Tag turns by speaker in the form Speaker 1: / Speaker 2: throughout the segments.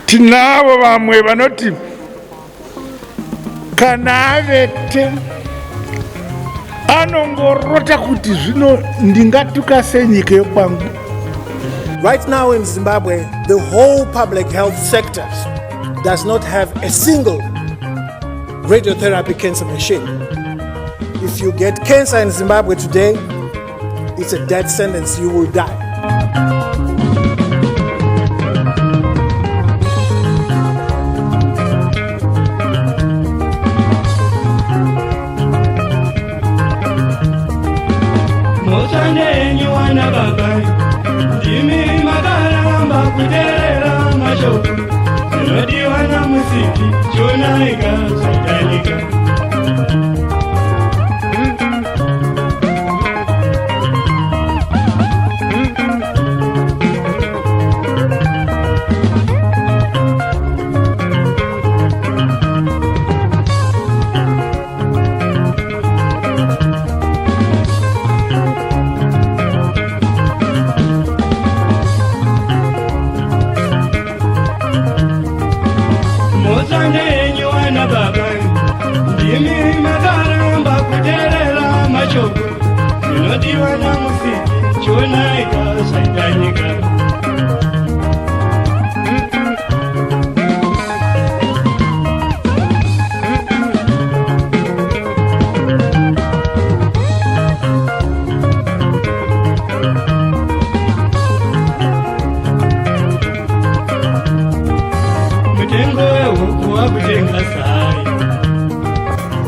Speaker 1: tinavo vamwe vanoti kana avete anongorota kuti zvino ndingatuka senyika yokwangu.
Speaker 2: Right now in Zimbabwe, the whole public health sector does not have a single radiotherapy cancer machine. If you get cancer in Zimbabwe today, it's a death sentence, you will die.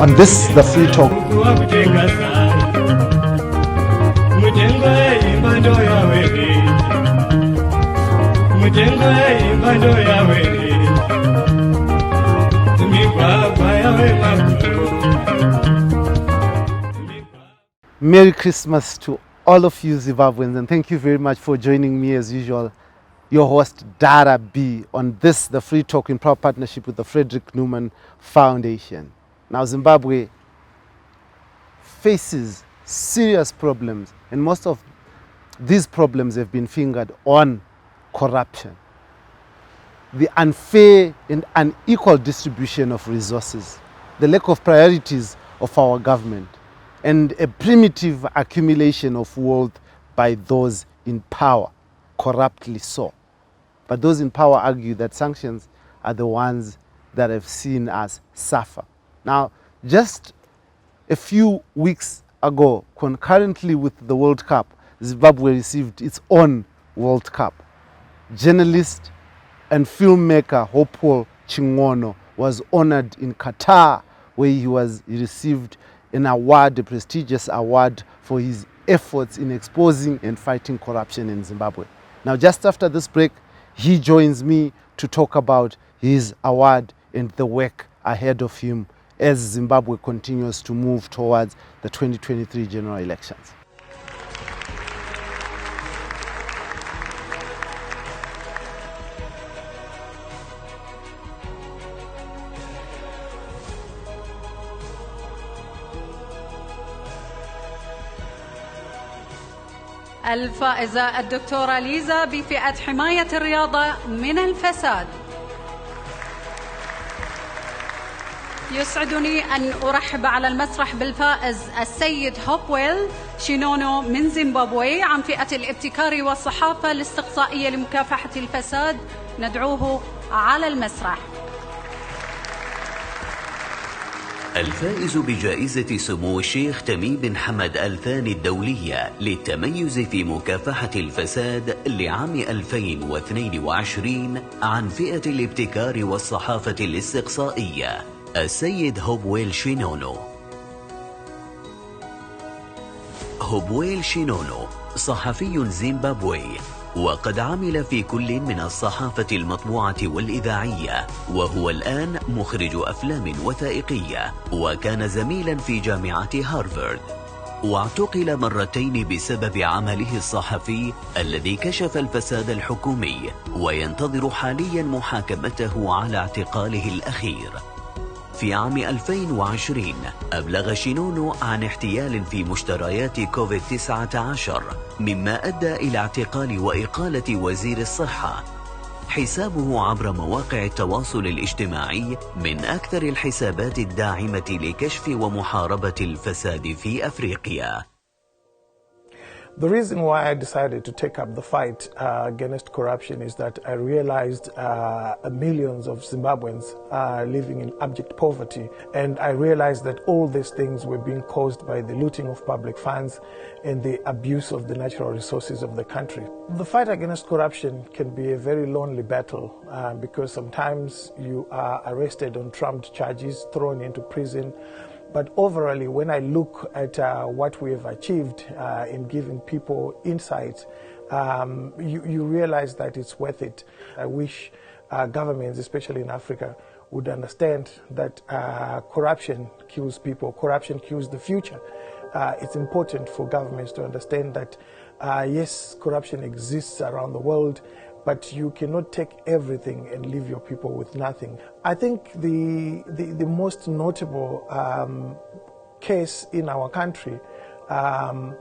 Speaker 3: On this, the Free Talk. Merry Christmas to all of you Zimbabweans, and thank you very much for joining me as usual, your host Dara B, on this, the Free Talk, in proud partnership with the Frederick Newman Foundation. Now Zimbabwe faces serious problems, and most of these problems have been fingered on corruption, the unfair and unequal distribution of resources, the lack of priorities of our government, and a primitive accumulation of wealth by those in power, corruptly so. But those in power argue that sanctions are the ones that have seen us suffer. Now, just a few weeks ago, concurrently with the World Cup, Zimbabwe received its own World Cup. Journalist and filmmaker Hopewell Chin'ono was honored in Qatar, where he received an award, a prestigious award, for his efforts in exposing and fighting corruption in Zimbabwe. Now, just after this break, he joins me to talk about his award and the work ahead of him as Zimbabwe continues to move towards the 2023 general elections.
Speaker 4: الفائزة الدكتورة ليزا بفئة حماية الرياضة من الفساد. يسعدني أن أرحب على المسرح بالفائز السيد هوبويل شينونو من زيمبابوي عن فئة الابتكار والصحافة الاستقصائية لمكافحة الفساد. ندعوه على المسرح.
Speaker 5: الفائز بجائزة سمو الشيخ تميم بن حمد الثاني الدولية للتميز في مكافحة الفساد لعام 2022 عن فئة الابتكار والصحافة الاستقصائية السيد هوبويل شينونو. هوبويل شينونو صحفي زيمبابوي، وقد عمل في كل من الصحافة المطبوعة والإذاعية، وهو الآن مخرج أفلام وثائقية، وكان زميلا في جامعة هارفارد، واعتقل مرتين بسبب عمله الصحفي الذي كشف الفساد الحكومي، وينتظر حاليا محاكمته على اعتقاله الأخير. في عام 2020 أبلغ شينونو عن احتيال في مشتريات كوفيد-19، مما أدى إلى اعتقال وإقالة وزير الصحة. حسابه عبر مواقع التواصل الاجتماعي من أكثر الحسابات الداعمة لكشف ومحاربة الفساد في أفريقيا.
Speaker 2: The reason why I decided to take up the fight against corruption is that I realized millions of Zimbabweans are living in abject poverty, and I realized that all these things were being caused by the looting of public funds and the abuse of the natural resources of the country. The fight against corruption can be a very lonely battle because sometimes you are arrested on trumped charges, thrown into prison. But overall, when I look at what we have achieved in giving people insight, you realize that it's worth it. I wish governments, especially in Africa, would understand that corruption kills people, corruption kills the future. It's important for governments to understand that, yes, corruption exists around the world, but you cannot take everything and leave your people with nothing. I think the most notable case in our country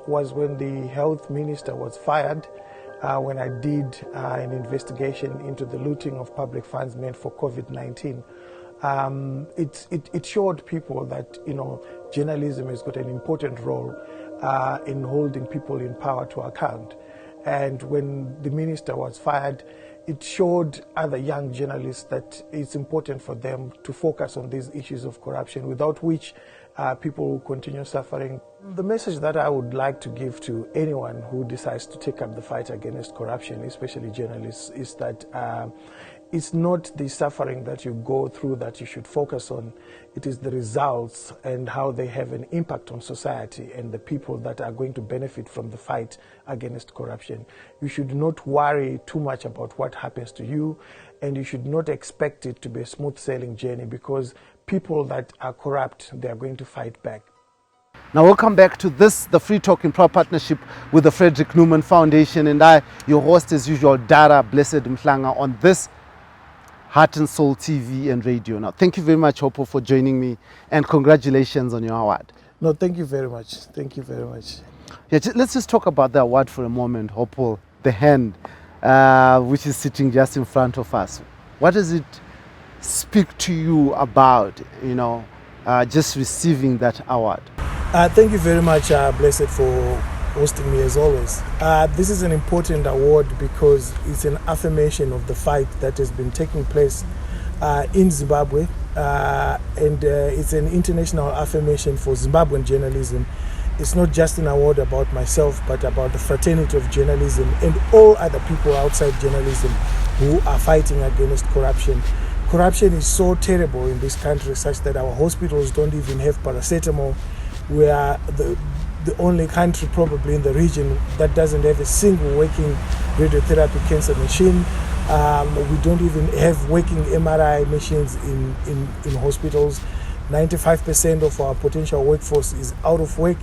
Speaker 2: was when the health minister was fired when I did an investigation into the looting of public funds meant for COVID-19. It showed people that, journalism has got an important role in holding people in power to account. And when the minister was fired, it showed other young journalists that it's important for them to focus on these issues of corruption, without which people will continue suffering. The message that I would like to give to anyone who decides to take up the fight against corruption, especially journalists, is that it's not the suffering that you go through that you should focus on. It is the results and how they have an impact on society and the people that are going to benefit from the fight against corruption. You should not worry too much about what happens to you, and you should not expect it to be a smooth sailing journey, because people that are corrupt, they are going to fight back.
Speaker 3: Now welcome back to this, the Free Talk in proud partnership with the Frederick Newman Foundation, and I, your host as usual, Dara Blessed Mhlanga, on this Heart and Soul TV and radio. Now, thank you very much, Hopewell, for joining me, and congratulations on your award.
Speaker 2: No, thank you very much. Thank you very much.
Speaker 3: Yeah, let's just talk about the award for a moment, Hopewell, the hand, which is sitting just in front of us. What does it speak to you about, just receiving that award?
Speaker 2: Thank you very much, Blessed, for hosting me as always. This is an important award because it's an affirmation of the fight that has been taking place in Zimbabwe, and it's an international affirmation for Zimbabwean journalism. It's not just an award about myself, but about the fraternity of journalism and all other people outside journalism who are fighting against corruption. Corruption is so terrible in this country, such that our hospitals don't even have paracetamol. We are the only country probably in the region that doesn't have a single working radiotherapy cancer machine. We don't even have working MRI machines in hospitals. 95% of our potential workforce is out of work,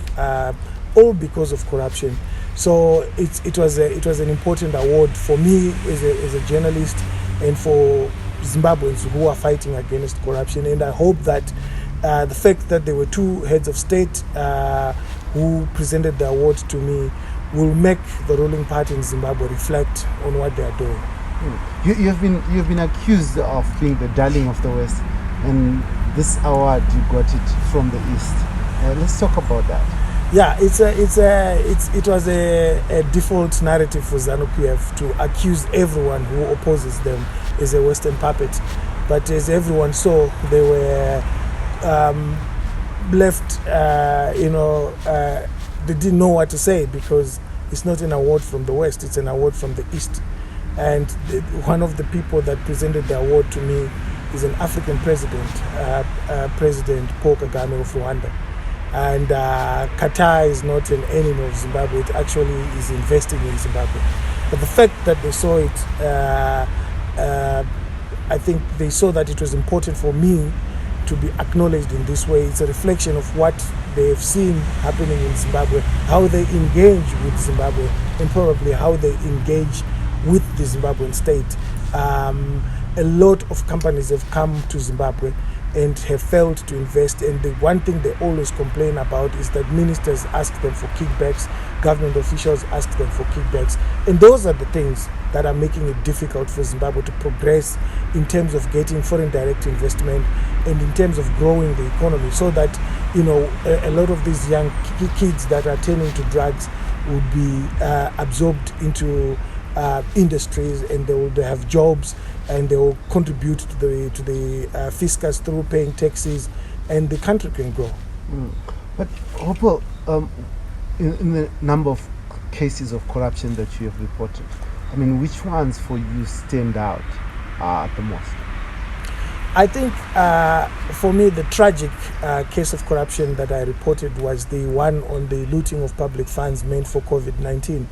Speaker 2: all because of corruption. So it was an important award for me as a journalist, and for Zimbabweans who are fighting against corruption. And I hope that the fact that there were two heads of state who presented the award to me will make the ruling party in Zimbabwe reflect on what they are doing.
Speaker 3: You've been accused of being the darling of the West, and this award you got it from the East. Let's talk about that.
Speaker 2: Yeah, it was a default narrative for ZANU-PF to accuse everyone who opposes them as a Western puppet. But as everyone saw, they were left, they didn't know what to say, because it's not an award from the West, it's an award from the East. And one of the people that presented the award to me is an African president, President Paul Kagame of Rwanda. And Qatar is not an enemy of Zimbabwe, it actually is investing in Zimbabwe. But the fact that they saw it, I think they saw that it was important for me to be acknowledged in this way. It's a reflection of what they have seen happening in Zimbabwe, how they engage with Zimbabwe, and probably how they engage with the Zimbabwean state. A lot of companies have come to Zimbabwe and have failed to invest, and the one thing they always complain about is that ministers ask them for kickbacks, government officials ask them for kickbacks. And those are the things that are making it difficult for Zimbabwe to progress in terms of getting foreign direct investment and in terms of growing the economy, so that, you know, a lot of these young kids that are turning to drugs would be absorbed into industries, and they will have jobs, and they will contribute to the fiscus through paying taxes, and the country can grow.
Speaker 3: But Hopewell, in the number of cases of corruption that you have reported, I mean, which ones for you stand out the most?
Speaker 2: I think for me, the tragic case of corruption that I reported was the one on the looting of public funds meant for COVID-19.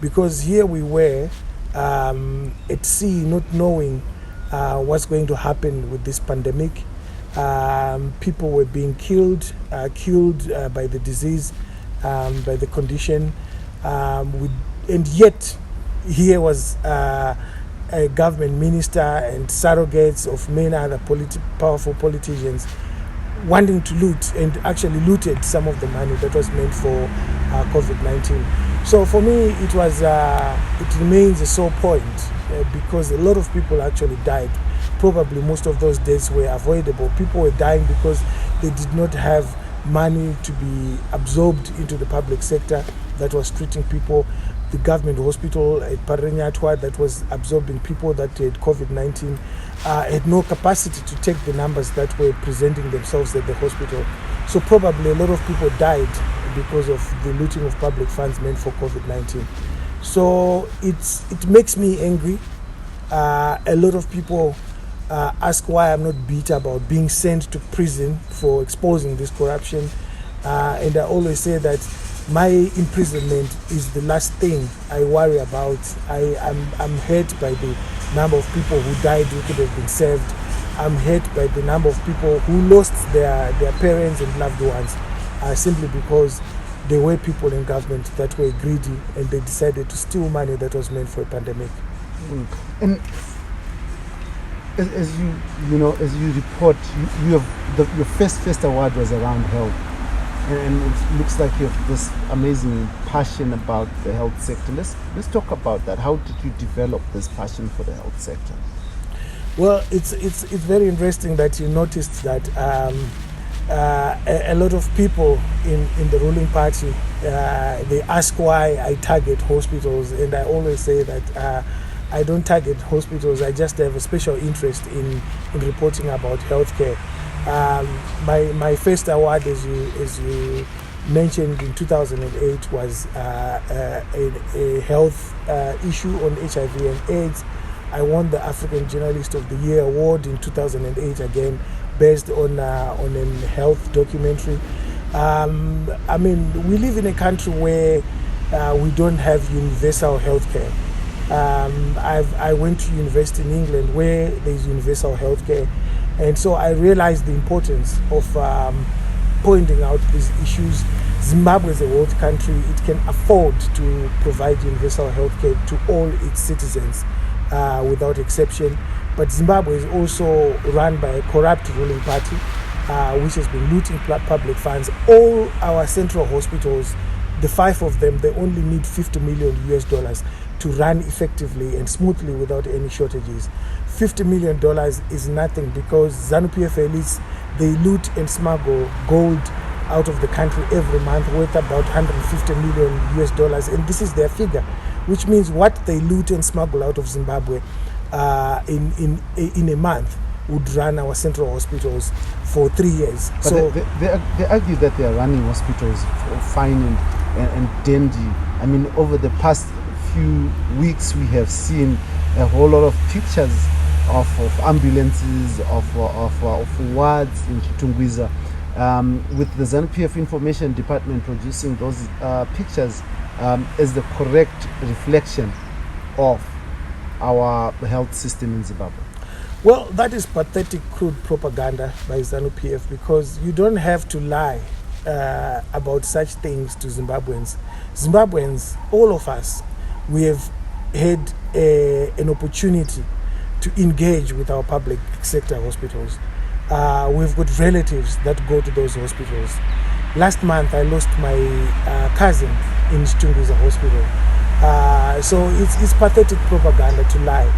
Speaker 2: Because here we were at sea, not knowing what's going to happen with this pandemic. People were being killed by the disease, by the condition. And yet, here was a government minister and surrogates of many other powerful politicians wanting to loot, and actually looted some of the money that was meant for COVID-19. So for me, it remains a sore point because a lot of people actually died. Probably most of those deaths were avoidable. People were dying because they did not have money to be absorbed into the public sector that was treating people. The government hospital at Parenyatwa that was absorbing people that had COVID-19 had no capacity to take the numbers that were presenting themselves at the hospital. So probably a lot of people died because of the looting of public funds meant for COVID-19. So it makes me angry. A lot of people ask why I'm not bitter about being sent to prison for exposing this corruption. And I always say that my imprisonment is the last thing I worry about. I'm hurt by the number of people who died who could have been saved. I'm hurt by the number of people who lost their parents and loved ones simply because there were people in government that were greedy and they decided to steal money that was meant for a pandemic.
Speaker 3: And as you report, you have your first award was around health, and it looks like you have this amazing passion about the health sector. Let's talk about that. How did you develop this passion for the health sector?
Speaker 2: Well, it's very interesting that you noticed that a lot of people in the ruling party they ask why I target hospitals, and I always say that I don't target hospitals. I just have a special interest in reporting about healthcare. My first award, as you mentioned, in 2008 was a health issue on HIV and AIDS. I won the African Journalist of the Year award in 2008 again, based on a health documentary. I mean, we live in a country where we don't have universal healthcare. I went to university in England where there's universal healthcare, and so I realized the importance of pointing out these issues. Zimbabwe is a wealthy country. It can afford to provide universal healthcare to all its citizens without exception. But Zimbabwe is also run by a corrupt ruling party which has been looting public funds. All our central hospitals, the 5 of them, they only need $50 million to run effectively and smoothly without any shortages. $50 million is nothing because ZANU-PF elites, they loot and smuggle gold out of the country every month worth about $150 million, and this is their figure, which means what they loot and smuggle out of Zimbabwe in a month would run our central hospitals for 3 years.
Speaker 3: But
Speaker 2: so
Speaker 3: they argue that they are running hospitals fine and dandy. I mean, over the past few weeks we have seen a whole lot of pictures of ambulances, of wards in Chitungwiza, with the ZANU-PF Information Department producing those pictures as the correct reflection of our health system in Zimbabwe.
Speaker 2: Well, that is pathetic, crude propaganda by ZANU-PF, because you don't have to lie about such things to Zimbabweans. Zimbabweans, all of us, we have had an opportunity to engage with our public sector hospitals. We've got relatives that go to those hospitals. Last month, I lost my cousin in Chitungwiza Hospital. So it's pathetic propaganda to lie.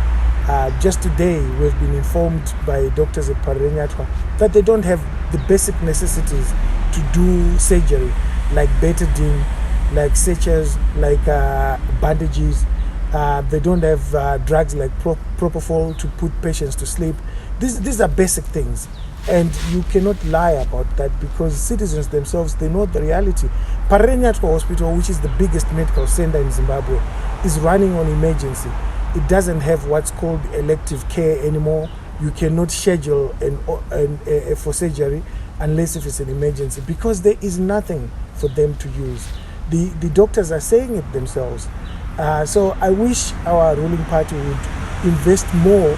Speaker 2: Just today, we've been informed by doctors at Parenyatwa that they don't have the basic necessities to do surgery, like betadine, like sutures, like bandages. They don't have drugs like propofol to put patients to sleep. These are basic things, and you cannot lie about that because citizens themselves, they know the reality. Parenyatwa Hospital, which is the biggest medical center in Zimbabwe, is running on emergency. It doesn't have what's called elective care anymore. You cannot schedule for surgery unless if it's an emergency because there is nothing for them to use. The doctors are saying it themselves. So I wish our ruling party would invest more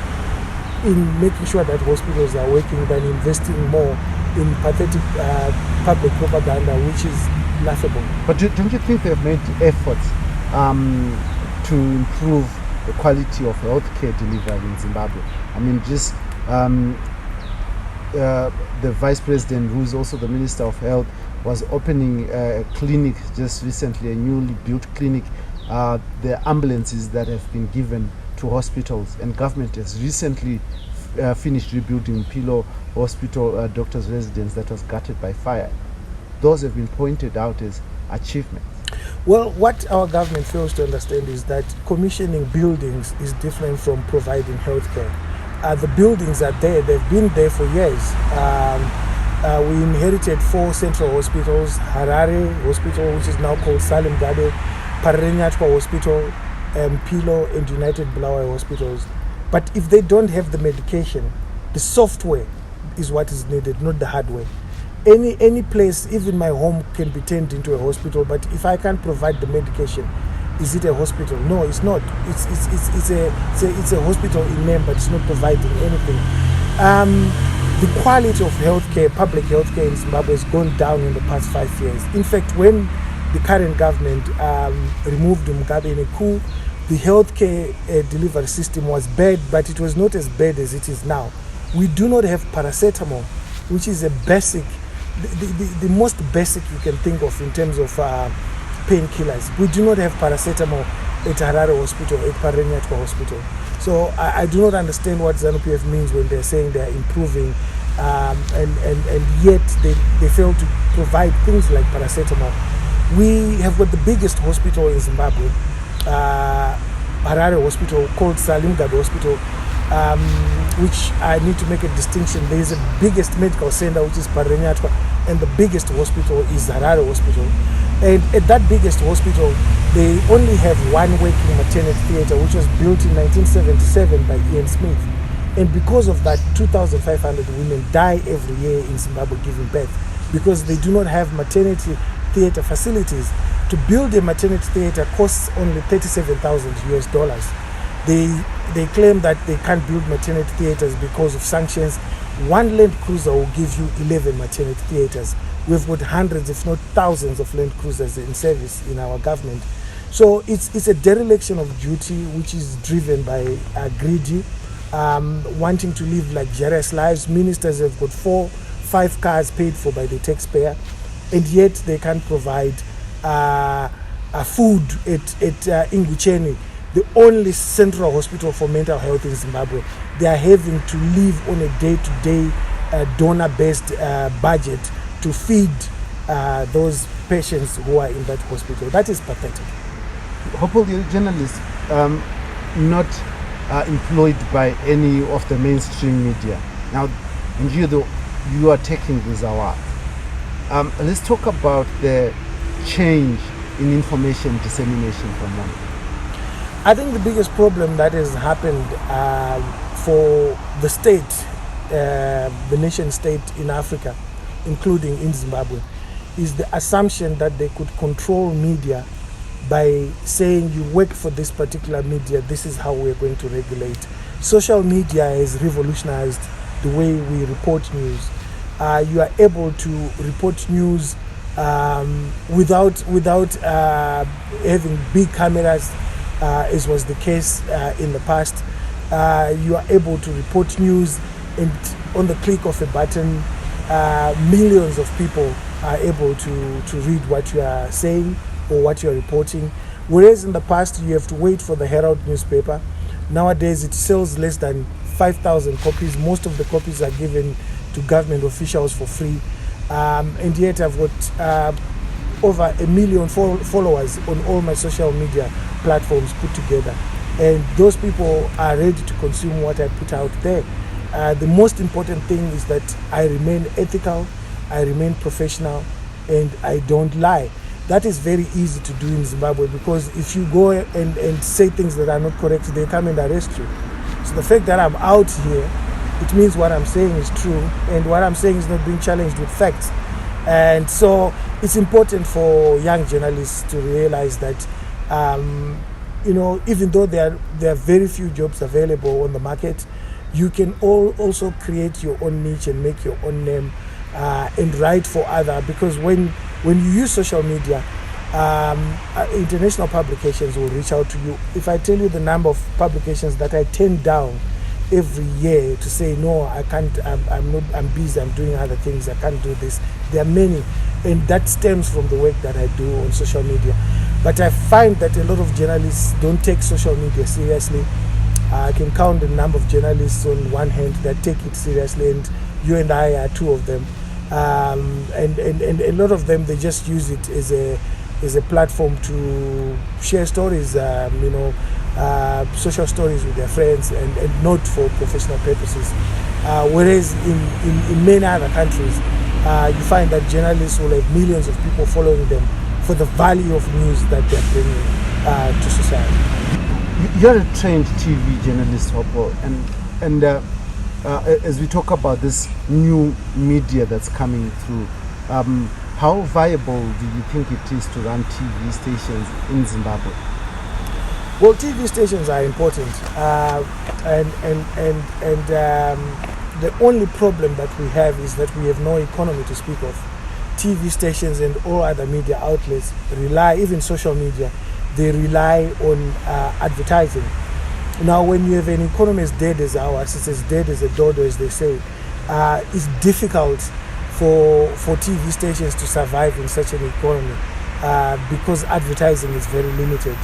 Speaker 2: in making sure that hospitals are working than investing more in pathetic public propaganda, which is laughable.
Speaker 3: But don't you think they've made efforts to improve the quality of healthcare delivery in Zimbabwe? I mean, just the vice president, who's also the minister of health, was opening a clinic just recently, a newly built clinic. The ambulances that have been given to hospitals, and government has recently finished rebuilding Pilo Hospital doctor's residence that was gutted by fire. Those have been pointed out as achievements.
Speaker 2: Well, what our government fails to understand is that commissioning buildings is different from providing healthcare. The buildings are there, they've been there for years. We inherited 4 central hospitals: Harare Hospital, which is now called Salim Gade, Parenyatwa Hospital, Pilo and United Bulawayo Hospitals. But if they don't have the medication, the software is what is needed, not the hardware. Any place, even my home, can be turned into a hospital, but if I can't provide the medication, is it a hospital? No, it's not. It's a hospital in name, but it's not providing anything. The quality of healthcare, public healthcare in Zimbabwe, has gone down in the past 5 years. In fact, when the current government removed Mugabe in a coup, the healthcare delivery system was bad, but it was not as bad as it is now. We do not have paracetamol, which is a basic, the most basic you can think of in terms of painkillers. We do not have paracetamol at Harare Hospital, at Parenyatwa Hospital. So I do not understand what ZANU-PF means when they're saying they're improving, and yet they fail to provide things like paracetamol. We have got the biggest hospital in Zimbabwe, Harare Hospital, called Salim Gade Hospital, which I need to make a distinction. There is a biggest medical center, which is Parenyatwa, and the biggest hospital is Harare Hospital. And at that biggest hospital, they only have one working maternity theater, which was built in 1977 by Ian Smith. And because of that, 2,500 women die every year in Zimbabwe giving birth because they do not have maternity theater facilities. To build a maternity theater costs only $37,000. They claim that they can't build maternity theaters because of sanctions. One Land Cruiser will give you 11 maternity theaters. We've got hundreds, if not thousands, of Land Cruisers in service in our government. So it's a dereliction of duty, which is driven by greedy, wanting to live luxurious lives. Ministers have got 4-5 cars paid for by the taxpayer, and yet they can't provide food at Ingucheni, the only central hospital for mental health in Zimbabwe. They are having to live on a day-to-day donor-based budget to feed those patients who are in that hospital. That is pathetic.
Speaker 3: Hopewell, you're a journalist, not employed by any of the mainstream media. Now, and you are taking this award. Let's talk about the change in information dissemination from one.
Speaker 2: I think the biggest problem that has happened for the state, the nation state in Africa, including in Zimbabwe, is the assumption that they could control media by saying you work for this particular media, this is how we're going to regulate. Social media has revolutionized the way we report news. You are able to report news without having big cameras, as was the case in the past. You are able to report news, and on the click of a button, millions of people are able to read what you are saying or what you're reporting. Whereas in the past, you have to wait for the Herald newspaper. Nowadays, it sells less than 5,000 copies. Most of the copies are given to government officials for free. And yet I've got over 1 million followers on all my social media platforms put together. And those people are ready to consume what I put out there. The most important thing is that I remain ethical, I remain professional, and I don't lie. That is very easy to do in Zimbabwe, because if you go and say things that are not correct, they come and arrest you. So the fact that I'm out here, it means what I'm saying is true, and what I'm saying is not being challenged with facts. And so it's important for young journalists to realize that, even though there are very few jobs available on the market, you can also create your own niche and make your own name and write for others. Because when you use social media, international publications will reach out to you. If I tell you the number of publications that I turn down every year to say, no, I can't, I'm busy, I'm doing other things, I can't do this. There are many, and that stems from the work that I do on social media. But I find that a lot of journalists don't take social media seriously. I can count the number of journalists on one hand that take it seriously, and you and I are two of them. And a lot of them, they just use it as a platform to share stories, social stories with their friends, and not for professional purposes. Whereas in many other countries, you find that journalists will have millions of people following them for the value of news that they're bringing to society.
Speaker 3: You're a trained TV journalist, Hopewell, and as we talk about this new media that's coming through, how viable do you think it is to run TV stations in Zimbabwe?
Speaker 2: Well, TV stations are important, and the only problem that we have is that we have no economy to speak of. TV stations and all other media outlets rely, even social media, they rely on advertising. Now, when you have an economy as dead as ours, it's as dead as a dodo, as they say, it's difficult for TV stations to survive in such an economy because advertising is very limited.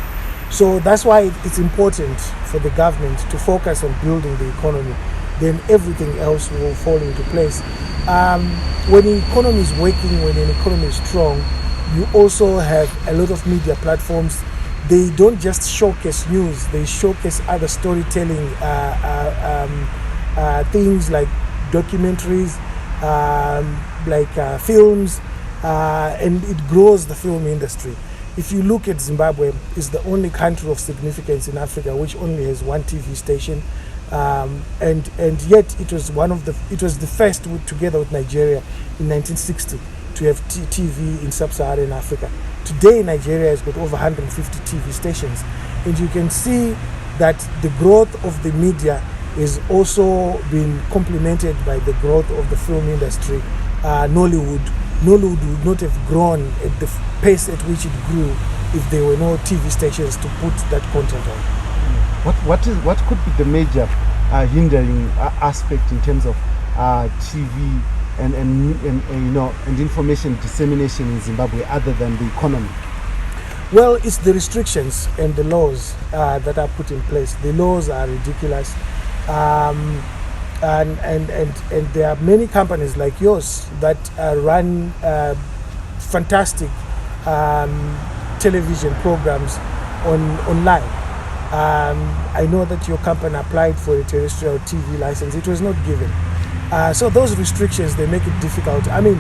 Speaker 2: So that's why it's important for the government to focus on building the economy. Then everything else will fall into place. When the economy is working, when an economy is strong, you also have a lot of media platforms. They don't just showcase news, they showcase other storytelling things like documentaries, films, and it grows the film industry. If you look at Zimbabwe, it's the only country of significance in Africa which only has one TV station, and yet it was the first, together with Nigeria in 1960, to have TV in sub-Saharan Africa. Today, Nigeria has got over 150 TV stations, and you can see that the growth of the media is also been complemented by the growth of the film industry. Nollywood would not have grown at the pace at which it grew if there were no TV stations to put that content on.
Speaker 3: What could be the major hindering aspect in terms of TV and information dissemination in Zimbabwe other than the economy?
Speaker 2: Well, it's the restrictions and the laws that are put in place. The laws are ridiculous, and there are many companies like yours that run fantastic television programs online. I know that your company applied for a terrestrial TV license. It was not given. So those restrictions, they make it difficult. I mean,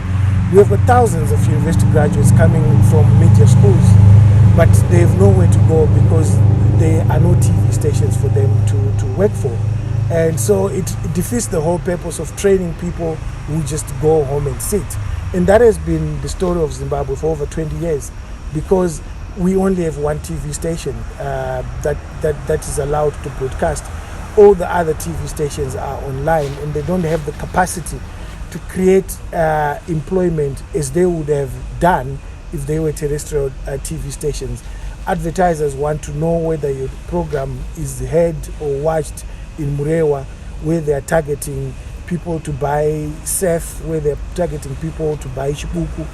Speaker 2: we have got thousands of university graduates coming from media schools, but they have nowhere to go because there are no TV stations for them to work for. And so it defeats the whole purpose of training people who just go home and sit. And that has been the story of Zimbabwe for over 20 years, because we only have one TV station that is allowed to broadcast. All the other TV stations are online, and they don't have the capacity to create employment as they would have done if they were terrestrial TV stations. Advertisers want to know whether your program is heard or watched in Murewa, where they are targeting people to buy surf, where they are targeting people to buy chibuku.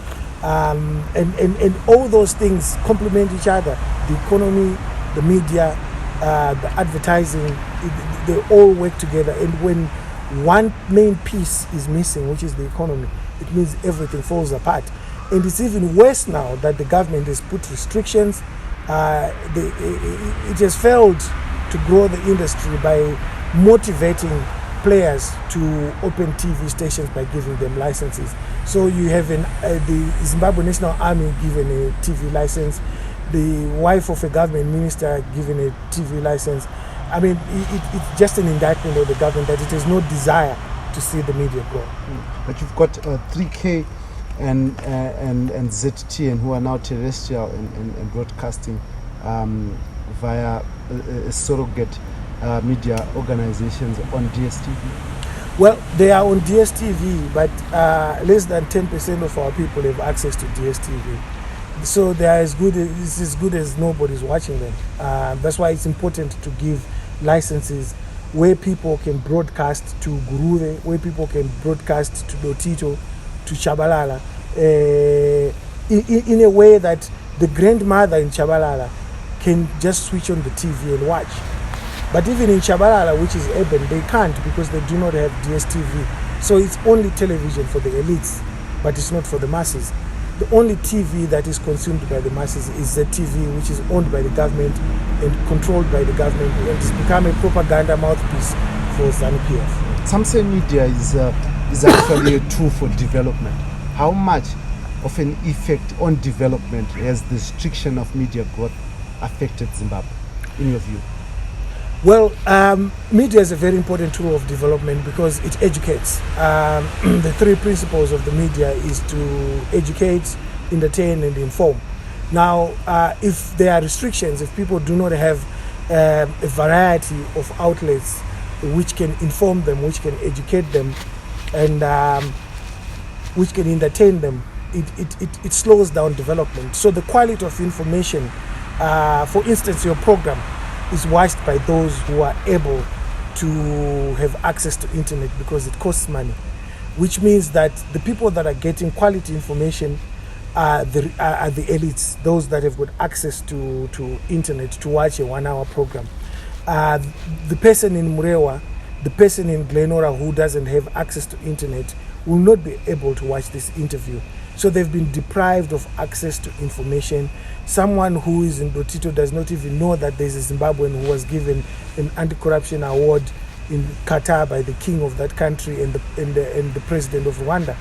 Speaker 2: And all those things complement each other. The economy, the media, the advertising, they all work together. And when one main piece is missing, which is the economy, it means everything falls apart. And it's even worse now that the government has put restrictions. It has failed to grow the industry by motivating players to open TV stations by giving them licenses. So you have the Zimbabwe National Army given a TV license, the wife of a government minister given a TV license. I mean, it's just an indictment of the government that it has no desire to see the media grow.
Speaker 3: But you've got 3K and ZTN who are now terrestrial and broadcasting via surrogate media organizations on DSTV.
Speaker 2: Well, they are on DSTV, but less than 10% of our people have access to DSTV. So they are it's as good as nobody's watching them. That's why it's important to give licenses where people can broadcast to Guruve, where people can broadcast to Dotito, to Chabalala, in a way that the grandmother in Chabalala can just switch on the TV and watch. But even in Chabalala, which is urban, they can't because they do not have DSTV. So it's only television for the elites, but it's not for the masses. The only TV that is consumed by the masses is the TV, which is owned by the government and controlled by the government, and it's become a propaganda mouthpiece for ZANU-PF.
Speaker 3: Some say media is actually a tool for development. How much of an effect on development has the restriction of media growth affected Zimbabwe, in your view?
Speaker 2: Well, media is a very important tool of development because it educates. The three principles of the media is to educate, entertain, and inform. Now, if there are restrictions, if people do not have a variety of outlets which can inform them, which can educate them, and which can entertain them, it slows down development. So the quality of information, for instance, your program, is watched by those who are able to have access to internet because it costs money, which means that the people that are getting quality information are the elites, those that have got access to internet to watch a 1 hour program. The person in Murewa, the person in Glenora who doesn't have access to internet will not be able to watch this interview. So they've been deprived of access to information. Someone who is in Dotito does not even know that there's a Zimbabwean who was given an anti-corruption award in Qatar by the king of that country and the president of Rwanda.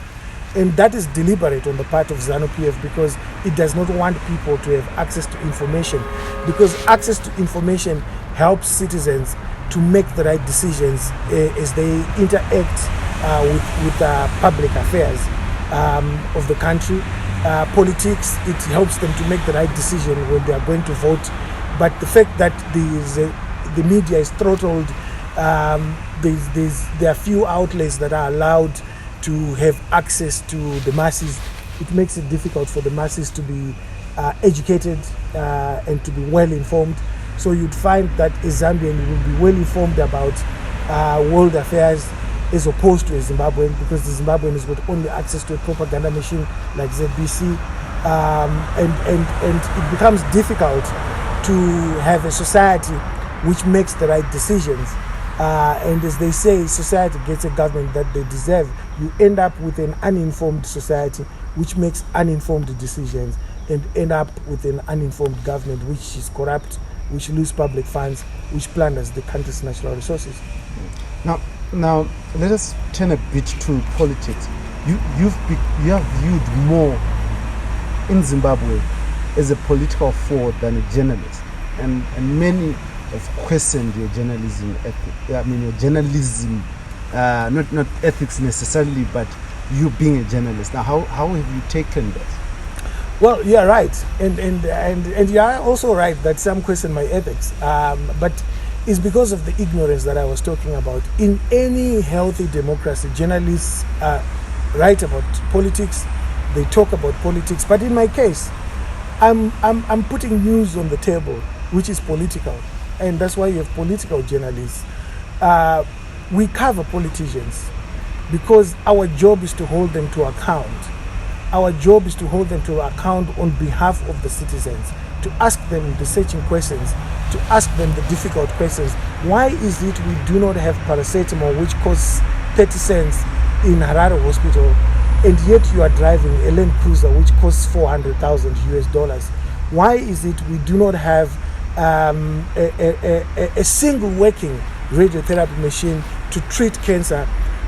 Speaker 2: And that is deliberate on the part of ZANU-PF because it does not want people to have access to information, because access to information helps citizens to make the right decisions as they interact with public affairs of the country. Politics, it helps them to make the right decision when they are going to vote. But the fact that the media is throttled, there are few outlets that are allowed to have access to the masses. It makes it difficult for the masses to be educated and to be well informed. So you'd find that a Zambian will be well informed about world affairs as opposed to a Zimbabwean, because the Zimbabwean has got only access to a propaganda machine like ZBC, and it becomes difficult to have a society which makes the right decisions. And as they say, society gets a government that they deserve. You end up with an uninformed society which makes uninformed decisions, and end up with an uninformed government which is corrupt, which loses public funds, which plunders the country's natural resources.
Speaker 3: Now let us turn a bit to politics. You have viewed more in Zimbabwe as a political force than a journalist, and many have questioned your journalism ethic. I mean, your journalism, not ethics necessarily, but you being a journalist. Now, how have you taken that?
Speaker 2: Well, you're right, and you're also right that some question my ethics, but it's because of the ignorance that I was talking about. In any healthy democracy, journalists write about politics, they talk about politics, but in my case, I'm putting news on the table, which is political, and that's why you have political journalists. We cover politicians because our job is to hold them to account. Our job is to hold them to account on behalf of the citizens, to ask them the searching questions, to ask them the difficult questions. Why is it we do not have paracetamol, which costs 30 cents in Harare Hospital, and yet you are driving a Land Cruiser which costs $400,000? Why is it we do not have a single working radiotherapy machine to treat cancer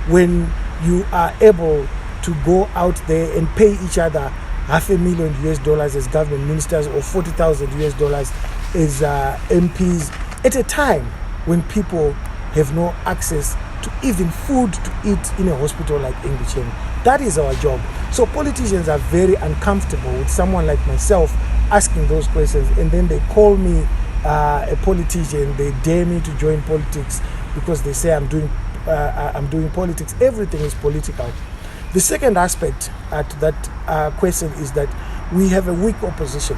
Speaker 2: when you are able to go out there and pay each other $500,000 as government ministers or $40,000 as MPs at a time when people have no access to even food to eat in a hospital like English? That is our job. So politicians are very uncomfortable with someone like myself asking those questions, and then they call me a politician. They dare me to join politics because they say I'm doing politics. Everything is political. The second aspect to that question is that we have a weak opposition.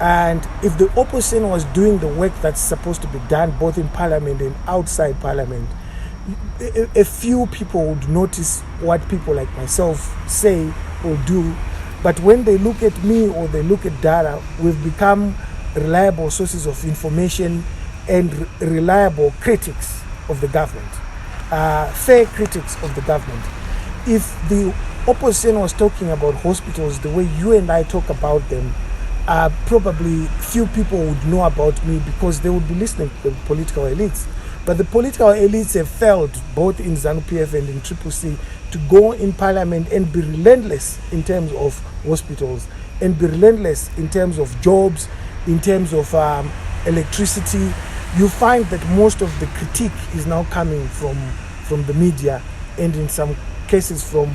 Speaker 2: And if the opposition was doing the work that's supposed to be done both in parliament and outside parliament, a few people would notice what people like myself say or do. But when they look at me or they look at data, we've become reliable sources of information and reliable critics of the government, fair critics of the government. If the opposition was talking about hospitals the way you and I talk about them, probably few people would know about me because they would be listening to the political elites. But the political elites have failed, both in ZANU-PF and in CCC, to go in parliament and be relentless in terms of hospitals, and be relentless in terms of jobs, in terms of electricity. You find that most of the critique is now coming from the media, and in some cases from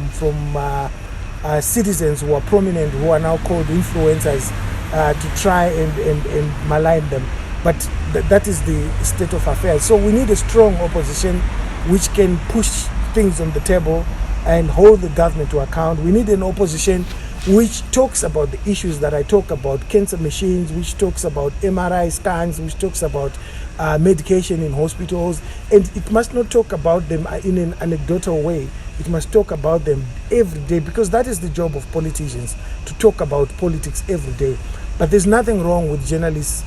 Speaker 2: citizens who are prominent, who are now called influencers, to try and malign them. But that is the state of affairs. So we need a strong opposition which can push things on the table and hold the government to account. We need an opposition which talks about the issues that I talk about, cancer machines, which talks about MRI scans, which talks about medication in hospitals. And it must not talk about them in an anecdotal way. It must talk about them every day, because that is the job of politicians, to talk about politics every day. But there's nothing wrong with journalists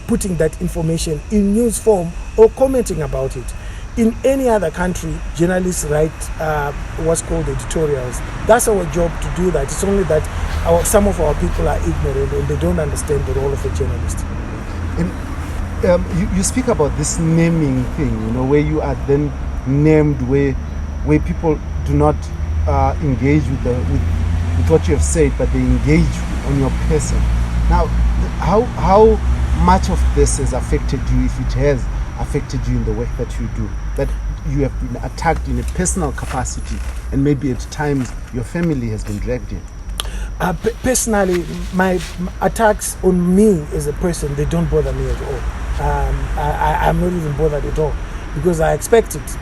Speaker 2: putting that information in news form or commenting about it. In any other country, journalists write what's called editorials. That's our job to do that. It's only that some of our people are ignorant and they don't understand the role of a journalist.
Speaker 3: And you speak about this naming thing, where you are then named, where people do not engage with what you have said, but they engage on your person. Now, how much of this has affected you, if it has affected you in the work that you do, that you have been attacked in a personal capacity, and maybe at times your family has been dragged in?
Speaker 2: Personally, my attacks on me as a person, they don't bother me at all. I'm not even bothered at all, because I expect it.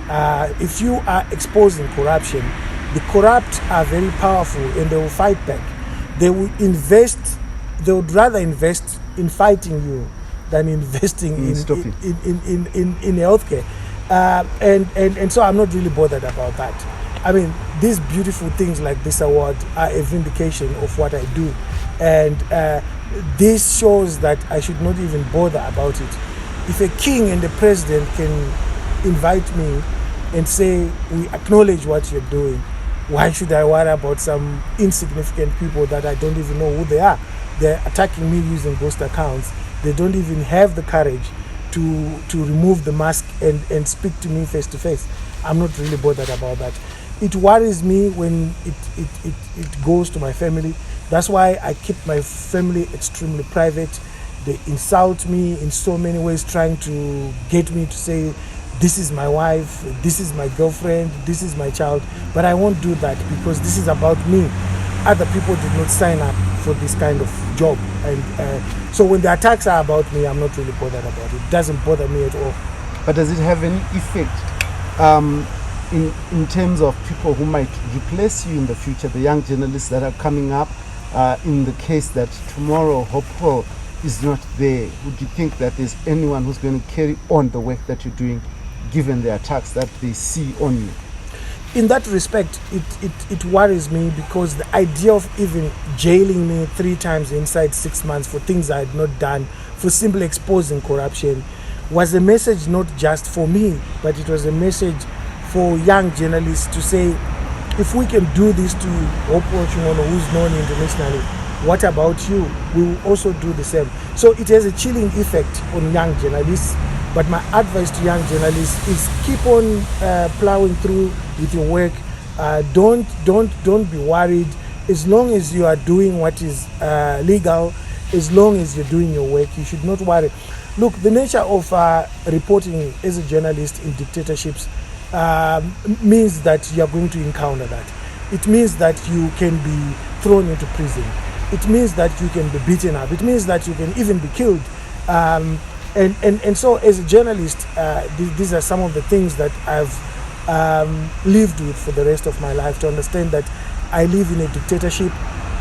Speaker 2: If you are exposing corruption, the corrupt are very powerful and they will fight back. They would rather invest in fighting you than investing in healthcare. And so I'm not really bothered about that. I mean, these beautiful things like this award are a vindication of what I do. And this shows that I should not even bother about it. If a king and a president can invite me and say, we acknowledge what you're doing, why should I worry about some insignificant people that I don't even know who they are? They're attacking me using ghost accounts. They don't even have the courage to remove the mask and speak to me face to face. I'm not really bothered about that. It worries me when it goes to my family. That's why I keep my family extremely private. They insult me in so many ways, trying to get me to say, this is my wife, this is my girlfriend, this is my child. But I won't do that, because this is about me. Other people did not sign up for this kind of job. And so when the attacks are about me, I'm not really bothered about it. It doesn't bother me at all.
Speaker 3: But does it have any effect in terms of people who might replace you in the future, the young journalists that are coming up, in the case that tomorrow Hopewell is not there? Would you think that there's anyone who's going to carry on the work that you're doing, given the attacks that they see on you?
Speaker 2: in that respect, it worries me, because the idea of even jailing me 3 times inside 6 months for things I had not done, for simply exposing corruption, was a message not just for me, but it was a message for young journalists to say, if we can do this to Hopewell Chin'ono, who's known internationally, what about you? We will also do the same. So it has a chilling effect on young journalists. But my advice to young journalists is keep on plowing through with your work. Don't be worried. As long as you are doing what is legal, as long as you're doing your work, you should not worry. Look, the nature of reporting as a journalist in dictatorships means that you are going to encounter that. It means that you can be thrown into prison. It means that you can be beaten up. It means that you can even be killed. And so as a journalist, these are some of the things that I've lived with for the rest of my life, to understand that I live in a dictatorship,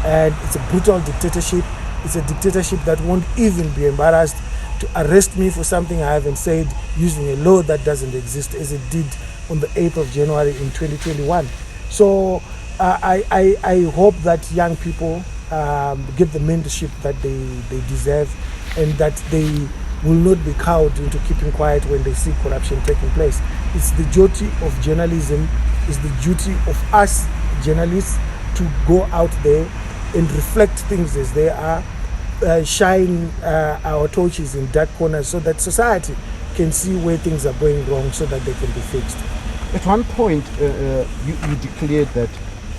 Speaker 2: and it's a brutal dictatorship. It's a dictatorship that won't even be embarrassed to arrest me for something I haven't said, using a law that doesn't exist, as it did on the 8th of January in 2021. So I hope that young people get the mentorship that they deserve, and that they will not be cowed into keeping quiet when they see corruption taking place. It's the duty of journalism, it's the duty of us journalists to go out there and reflect things as they are, shine our torches in dark corners, so that society can see where things are going wrong, so that they can be fixed.
Speaker 3: At one point, you declared that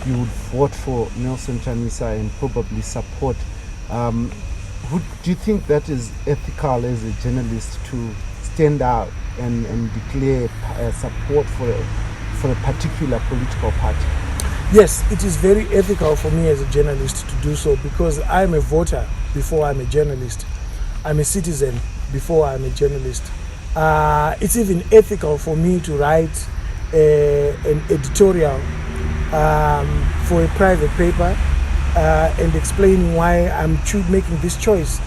Speaker 3: you would vote for Nelson Chamisa and probably support. Do you think that is ethical as a journalist to stand out and declare support for a particular political party?
Speaker 2: Yes, it is very ethical for me as a journalist to do so, because I'm a voter before I'm a journalist. I'm a citizen before I'm a journalist. It's even ethical for me to write an editorial for a private paper and explaining why I'm making this choice.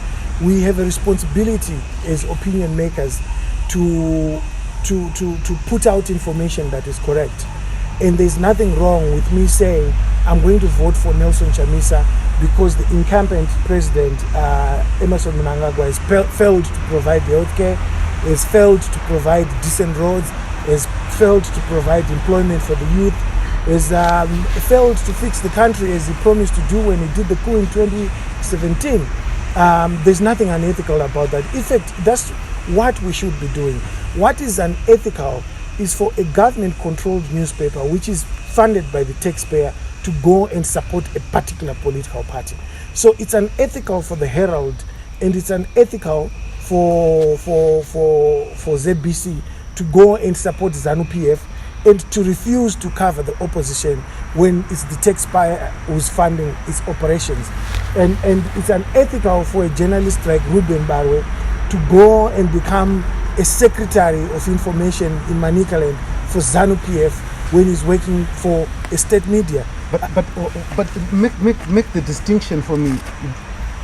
Speaker 2: We have a responsibility as opinion makers to put out information that is correct. And there's nothing wrong with me saying I'm going to vote for Nelson Chamisa because the incumbent president, Emmerson Mnangagwa, has failed to provide healthcare, has failed to provide decent roads, has failed to provide employment for the youth, has failed to fix the country as he promised to do when he did the coup in 2017. There's nothing unethical about that. In fact, that's what we should be doing. What is unethical is for a government-controlled newspaper, which is funded by the taxpayer, to go and support a particular political party. So it's unethical for the Herald, and it's unethical for ZBC to go and support ZANU-PF and to refuse to cover the opposition when it's the taxpayer who's funding its operations. And it's unethical for a journalist like Ruben Barwe to go and become a secretary of information in Manicaland for ZANU-PF when he's working for a state media.
Speaker 3: But make the distinction for me.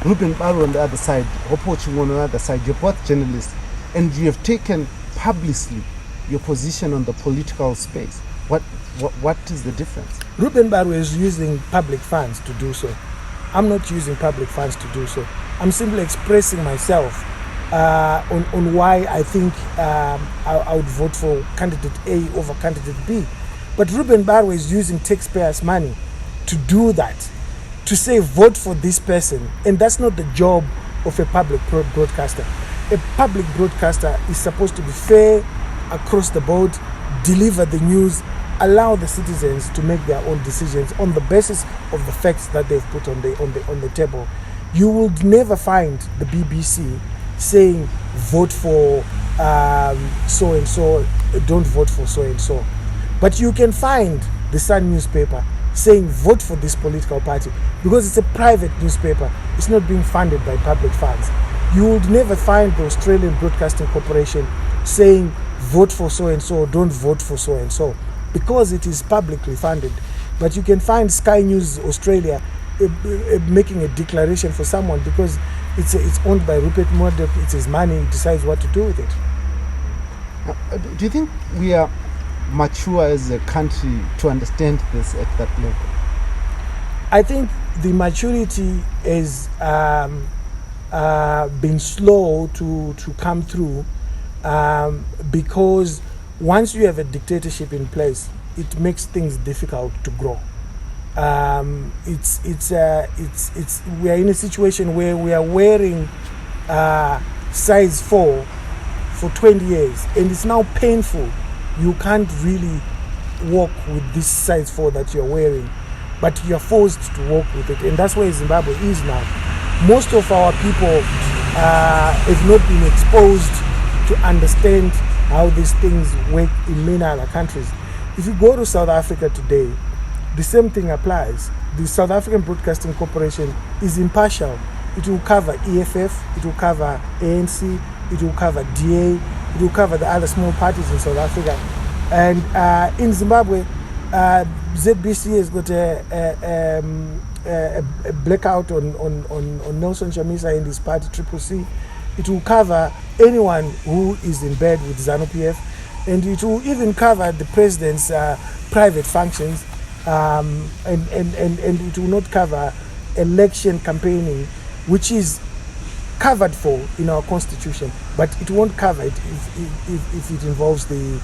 Speaker 3: Ruben Barwe on the other side, Hopewell Chin'ono on the other side. You're both journalists, and you have taken publicly your position on the political space. What is the difference?
Speaker 2: Ruben Barwe is using public funds to do so. I'm not using public funds to do so. I'm simply expressing myself on why I think I would vote for candidate A over candidate B. But Ruben Barwe is using taxpayers' money to do that, to say vote for this person, and that's not the job of a public broadcaster. A public broadcaster is supposed to be fair across the board, deliver the news, allow the citizens to make their own decisions on the basis of the facts that they've put on the table. You will never find the BBC saying vote for so and so, don't vote for so and so. But you can find the Sun newspaper saying vote for this political party because it's a private newspaper. It's not being funded by public funds. You would never find the Australian Broadcasting Corporation saying vote for so and so, don't vote for so and so, because it is publicly funded. But you can find Sky News Australia making a declaration for someone because it's owned by Rupert Murdoch. It's his money. He decides what to do with it.
Speaker 3: Do you think we are mature as a country to understand this at that level?
Speaker 2: I think the maturity has been slow to come through because once you have a dictatorship in place, it makes things difficult to grow. We are in a situation where we are wearing size 4 for 20 years, and it's now painful. You can't really walk with this size 4 that you're wearing, but you're forced to walk with it, and that's where Zimbabwe is now. Most of our people have not been exposed to understand how these things work in many other countries. If you go to South Africa today, the same thing applies. The South African Broadcasting Corporation is impartial. It will cover EFF, it will cover ANC, it will cover DA, it will cover the other small parties in South Africa. And in Zimbabwe, ZBC has got a blackout on Nelson Chamisa and his party Triple C. It will cover anyone who is in bed with ZANU-PF, and it will even cover the president's private functions, and it will not cover election campaigning, which is covered for in our constitution, but it won't cover it if it involves the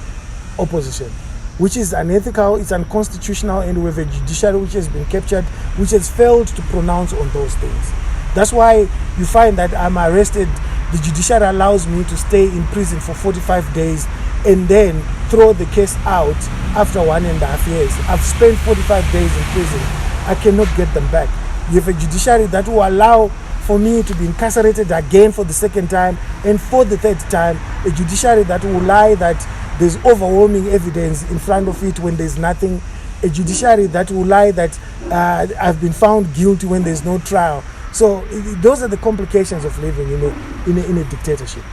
Speaker 2: opposition, which is unethical, it's unconstitutional, and we have a judiciary which has been captured, which has failed to pronounce on those things. That's why you find that I'm arrested. The judiciary allows me to stay in prison for 45 days and then throw the case out after 1.5 years. I've spent 45 days in prison. I cannot get them back. You have a judiciary that will allow for me to be incarcerated again for the second time, and for the third time, a judiciary that will lie that there's overwhelming evidence in front of it when there's nothing, a judiciary that will lie that I've been found guilty when there's no trial. So those are the complications of living in a dictatorship.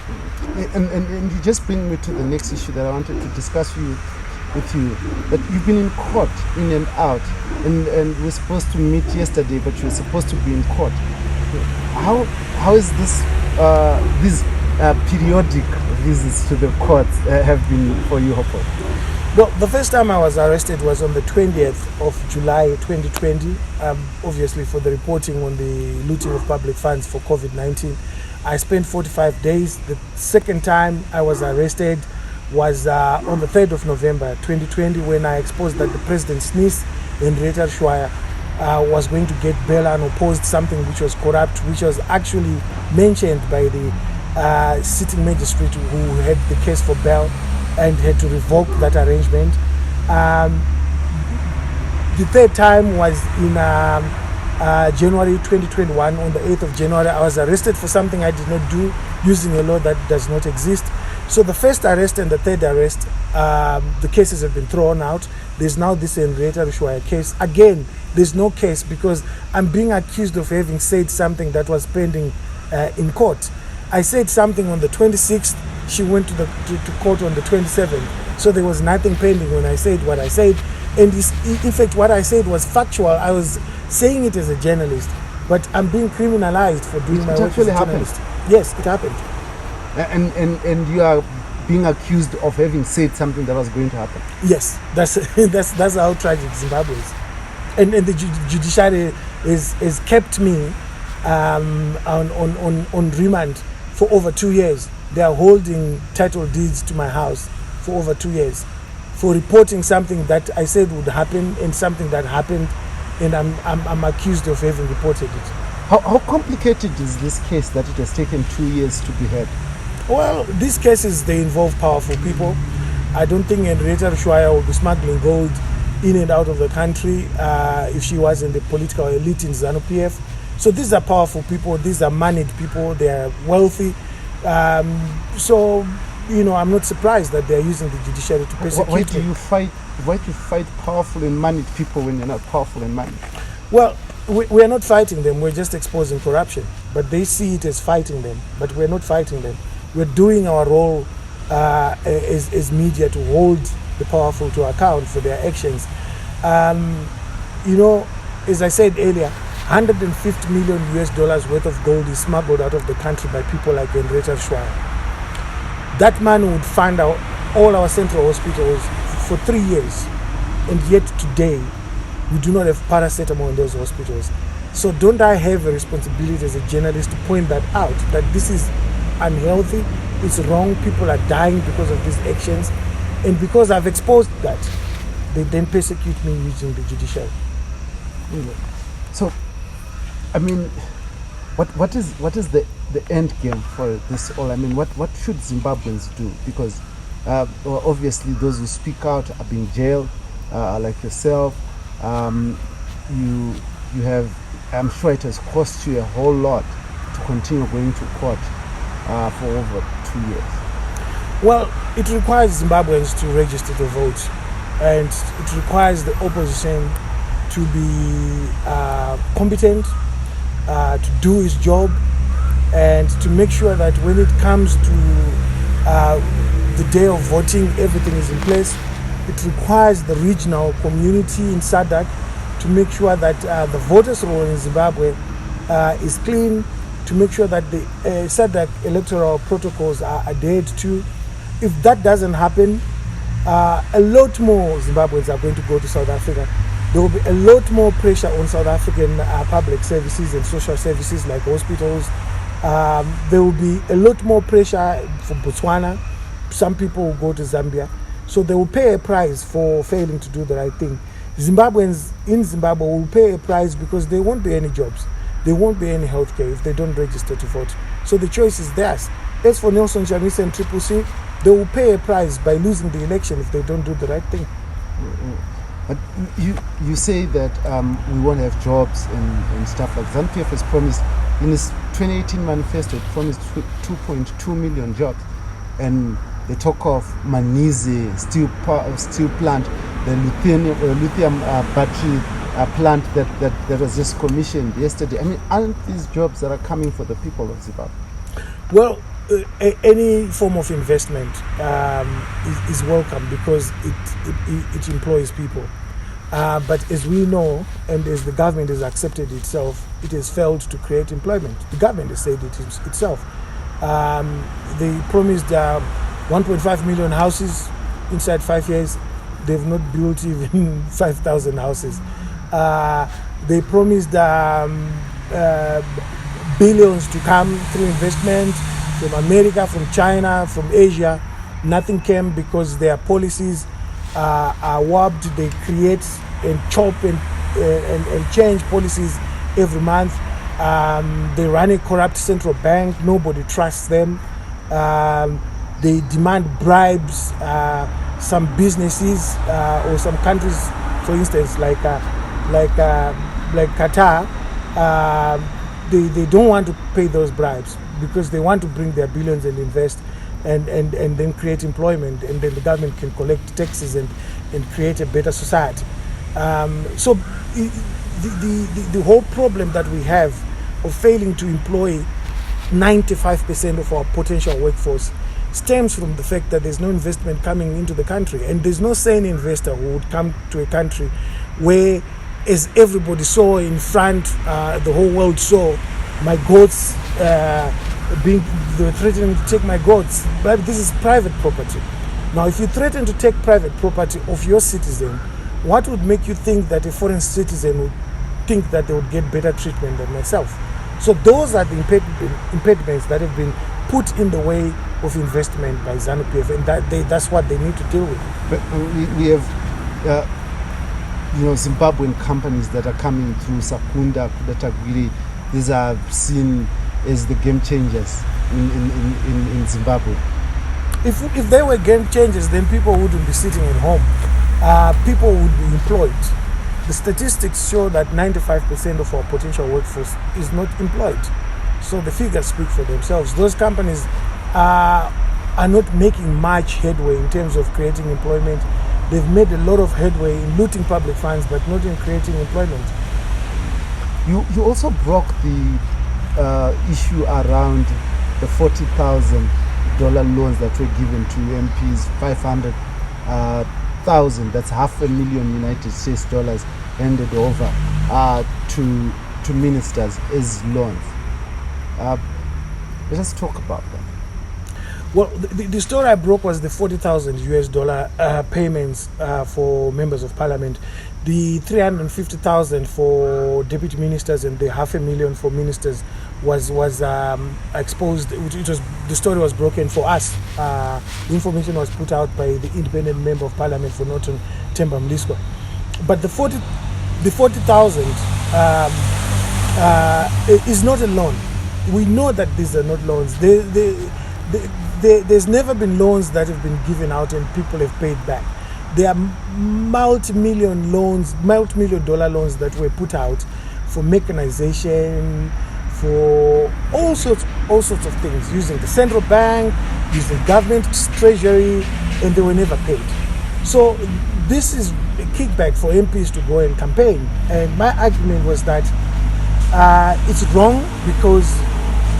Speaker 3: And you just bring me to the next issue that I wanted to discuss with you. That you've been in court, in and out, and we're supposed to meet yesterday, but you're supposed to be in court. How is this these periodic visits to the courts have been for you, Hopewell?
Speaker 2: No, the first time I was arrested was on the 20th of July 2020, obviously for the reporting on the looting of public funds for COVID-19. I spent 45 days. The second time I was arrested was on the 3rd of November 2020, when I exposed that the president's niece, Henrietta Shwaya, was going to get bail and opposed something which was corrupt, which was actually mentioned by the sitting magistrate who had the case for bail and had to revoke that arrangement. The third time was in January 2021. On the 8th of January, I was arrested for something I did not do, using a law that does not exist. So the first arrest and the third arrest, the cases have been thrown out. There's now this Henrietta Shwaya case. Again, there's no case because I'm being accused of having said something that was pending in court. I said something on the 26th. She went to court on the 27th. So there was nothing pending when I said what I said. And in fact, what I said was factual. I was saying it as a journalist, but I'm being criminalized for doing my work as a journalist. Yes, it happened.
Speaker 3: And you are being accused of having said something that was going to happen.
Speaker 2: Yes, that's how tragic Zimbabwe is. And the judiciary has kept me on remand for over 2 years. They are holding title deeds to my house for over 2 years for reporting something that I said would happen and something that happened, and I'm accused of having reported it.
Speaker 3: How complicated is this case that it has taken 2 years to be heard?
Speaker 2: Well, these cases, they involve powerful people. I don't think Henrietta Shwaya will be smuggling gold in and out of the country if she was in the political elite in ZANU-PF. So these are powerful people, these are moneyed people, they are wealthy. So, I'm not surprised that they are using the judiciary to persecute
Speaker 3: Why do you fight powerful and moneyed people when you're not powerful and moneyed?
Speaker 2: Well, we are not fighting them, we're just exposing corruption. But they see it as fighting them, but we're not fighting them. We're doing our role as media to hold the powerful to account for their actions. As I said earlier, $150 million worth of gold is smuggled out of the country by people like Henrietta Shwaya. That man would fund all our central hospitals for 3 years, and yet today we do not have paracetamol in those hospitals. So don't I have a responsibility as a journalist to point that out, that this is unhealthy, it's wrong, people are dying because of these actions, and because I've exposed that, they then persecute me using the judicial.
Speaker 3: So, I mean, what is the end game for this all? I mean, what should Zimbabweans do? Because well, obviously those who speak out are being jailed, like yourself. You have, I'm sure it has cost you a whole lot to continue going to court for over 2 years.
Speaker 2: Well, it requires Zimbabweans to register to vote, and it requires the opposition to be competent, to do its job, and to make sure that when it comes to the day of voting, everything is in place. It requires the regional community in SADC to make sure that the voters' roll in Zimbabwe is clean, to make sure that the SADC electoral protocols are adhered to. If that doesn't happen, a lot more Zimbabweans are going to go to South Africa. There will be a lot more pressure on South African public services and social services like hospitals. There will be a lot more pressure for Botswana. Some people will go to Zambia. So they will pay a price for failing to do the right thing. Zimbabweans in Zimbabwe will pay a price because there won't be any jobs. There won't be any healthcare if they don't register to vote. So the choice is theirs. As for Nelson Chamisa and Triple C, they will pay a price by losing the election if they don't do the right thing.
Speaker 3: But you say that we won't have jobs and stuff like that. ZANU-PF has promised, in its 2018 manifesto, it promised 2.2 million jobs. And they talk of Manizi steel plant, the lithium battery plant that was just commissioned yesterday. I mean, aren't these jobs that are coming for the people of Zimbabwe?
Speaker 2: Well, any form of investment is welcome because it employs people. But as we know, and as the government has accepted itself, it has failed to create employment. The government has said it itself. They promised 1.5 million houses inside 5 years. They've not built even 5,000 houses. They promised billions to come through investment from America, from China, from Asia. Nothing came because their policies are warped. They create and chop and change policies every month. They run a corrupt central bank. Nobody trusts them. They demand bribes. Some businesses or some countries, for instance, like Qatar, they don't want to pay those bribes because they want to bring their billions and invest and then create employment, and then the government can collect taxes and create a better society. So the whole problem that we have of failing to employ 95% of our potential workforce stems from the fact that there's no investment coming into the country, and there's no sane investor who would come to a country where, as everybody saw in front, the whole world saw, my goats they were threatening to take my goats. But this is private property. Now, if you threaten to take private property of your citizen, what would make you think that a foreign citizen would think that they would get better treatment than myself? So those are the impediments that have been put in the way of investment by ZANU-PF, and that's what they need to deal with.
Speaker 3: But we have Zimbabwean companies that are coming through, Sakunda, Kudatagiri. These are seen as the game changers in Zimbabwe.
Speaker 2: If they were game changers, then people wouldn't be sitting at home. People would be employed. The statistics show that 95% of our potential workforce is not employed. So the figures speak for themselves. Those companies are not making much headway in terms of creating employment. They've made a lot of headway in looting public funds, but not in creating employment.
Speaker 3: You also broke the issue around the $40,000 loans that were given to MPs, 500,000, that's $500,000 United States dollars, handed over to ministers as loans. Let us talk about that.
Speaker 2: Well, the story I broke was the $40,000 payments for members of parliament, the 350,000 for deputy ministers, and the $500,000 for ministers was exposed. The story was broken for us. The information was put out by the independent member of parliament for Norton, Themba Mliswa. But the 40,000 is not a loan. We know that these are not loans. There's never been loans that have been given out and people have paid back. There are multi-million dollar loans that were put out for mechanization, for all sorts of things, using the central bank, using government treasury, and they were never paid. So this is a kickback for MPs to go and campaign. And my argument was that it's wrong because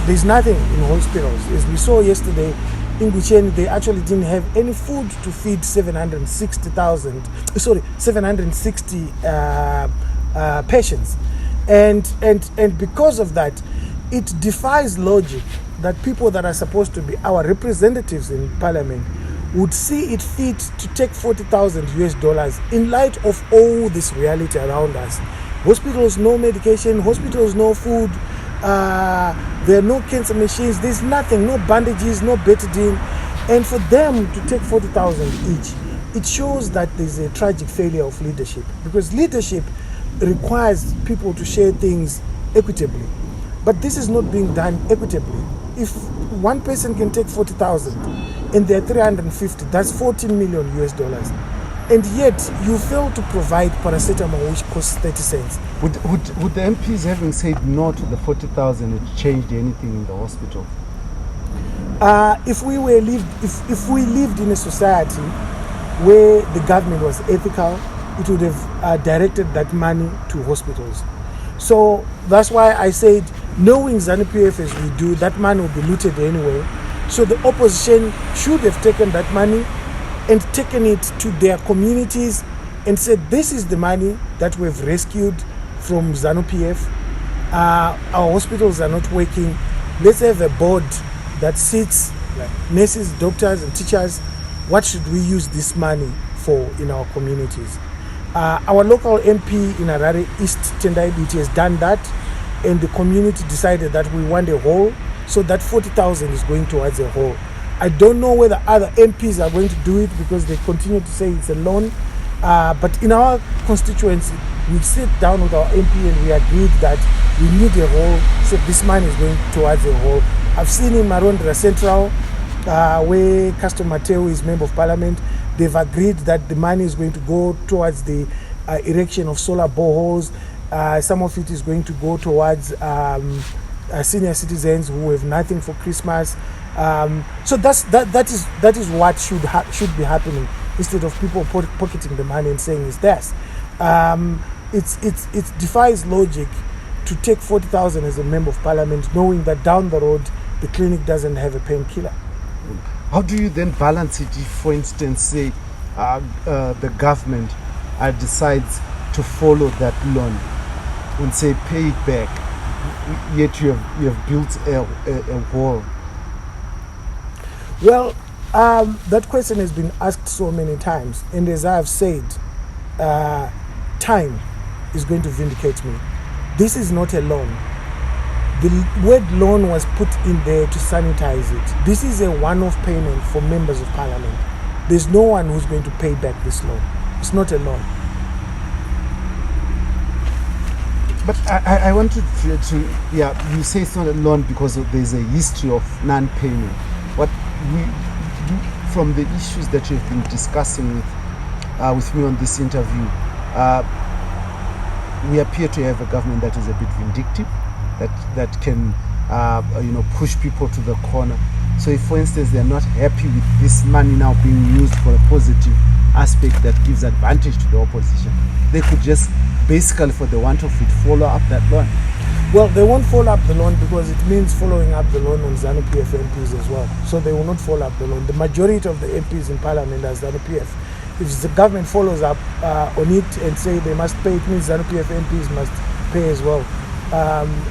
Speaker 2: there's nothing in hospitals. As we saw yesterday, in Gucheni, they actually didn't have any food to feed 760 patients. And because of that, it defies logic that people that are supposed to be our representatives in parliament would see it fit to take $40,000 in light of all this reality around us. Hospitals, no medication, hospitals, no food, there are no cancer machines, there's nothing, no bandages, no betadine. And for them to take 40,000 each, it shows that there's a tragic failure of leadership, because leadership requires people to share things equitably. But this is not being done equitably. If one person can take 40,000 and there are 350, that's $14 million. And yet you fail to provide paracetamol, which costs 30 cents.
Speaker 3: Would the MPs having said no to the 40,000 have changed anything in the hospital?
Speaker 2: If we lived in a society where the government was ethical, it would have directed that money to hospitals. So that's why I said, knowing ZANU-PF as we do, that money will be looted anyway. So the opposition should have taken that money and taken it to their communities and said, this is the money that we've rescued from ZANU-PF. Our hospitals are not working. Let's have a board that sits, like nurses, doctors, and teachers. What should we use this money for in our communities? Our local MP in Harare East, Tendai Biti, has done that, and the community decided that we want a hall, so that 40,000 is going towards a hall. I don't know whether other MPs are going to do it because they continue to say it's a loan. But in our constituency, we sit down with our MP and we agreed that we need a hall, so this money is going towards a hall. I've seen in Marondra Central, where Castor Mateo is Member of Parliament, they've agreed that the money is going to go towards the erection of solar boreholes. Some of it is going to go towards senior citizens who have nothing for Christmas. So that is what should be happening, instead of people pocketing the money and saying it's theirs. It defies logic to take 40,000 as a member of parliament, knowing that down the road the clinic doesn't have a painkiller.
Speaker 3: How do you then balance it if, for instance, say the government decides to follow that loan and say pay it back, yet you have built a wall?
Speaker 2: Well, that question has been asked so many times, and as I have said, time is going to vindicate me. This is not a loan. The word loan was put in there to sanitize it. This is a one-off payment for members of parliament. There's no one who's going to pay back this loan. It's not a loan.
Speaker 3: But I wanted to you say it's not a loan because there's a history of non-payment. What from the issues that you've been discussing with me on this interview, we appear to have a government that is a bit vindictive, that can push people to the corner. So if, for instance, they're not happy with this money now being used for a positive aspect that gives advantage to the opposition, they could just basically, for the want of it, follow up that loan.
Speaker 2: Well, they won't follow up the loan because it means following up the loan on ZANU-PF MPs as well. So they will not follow up the loan. The majority of the MPs in parliament are ZANU-PF. If the government follows up on it and say they must pay, it means ZANU-PF MPs must pay as well.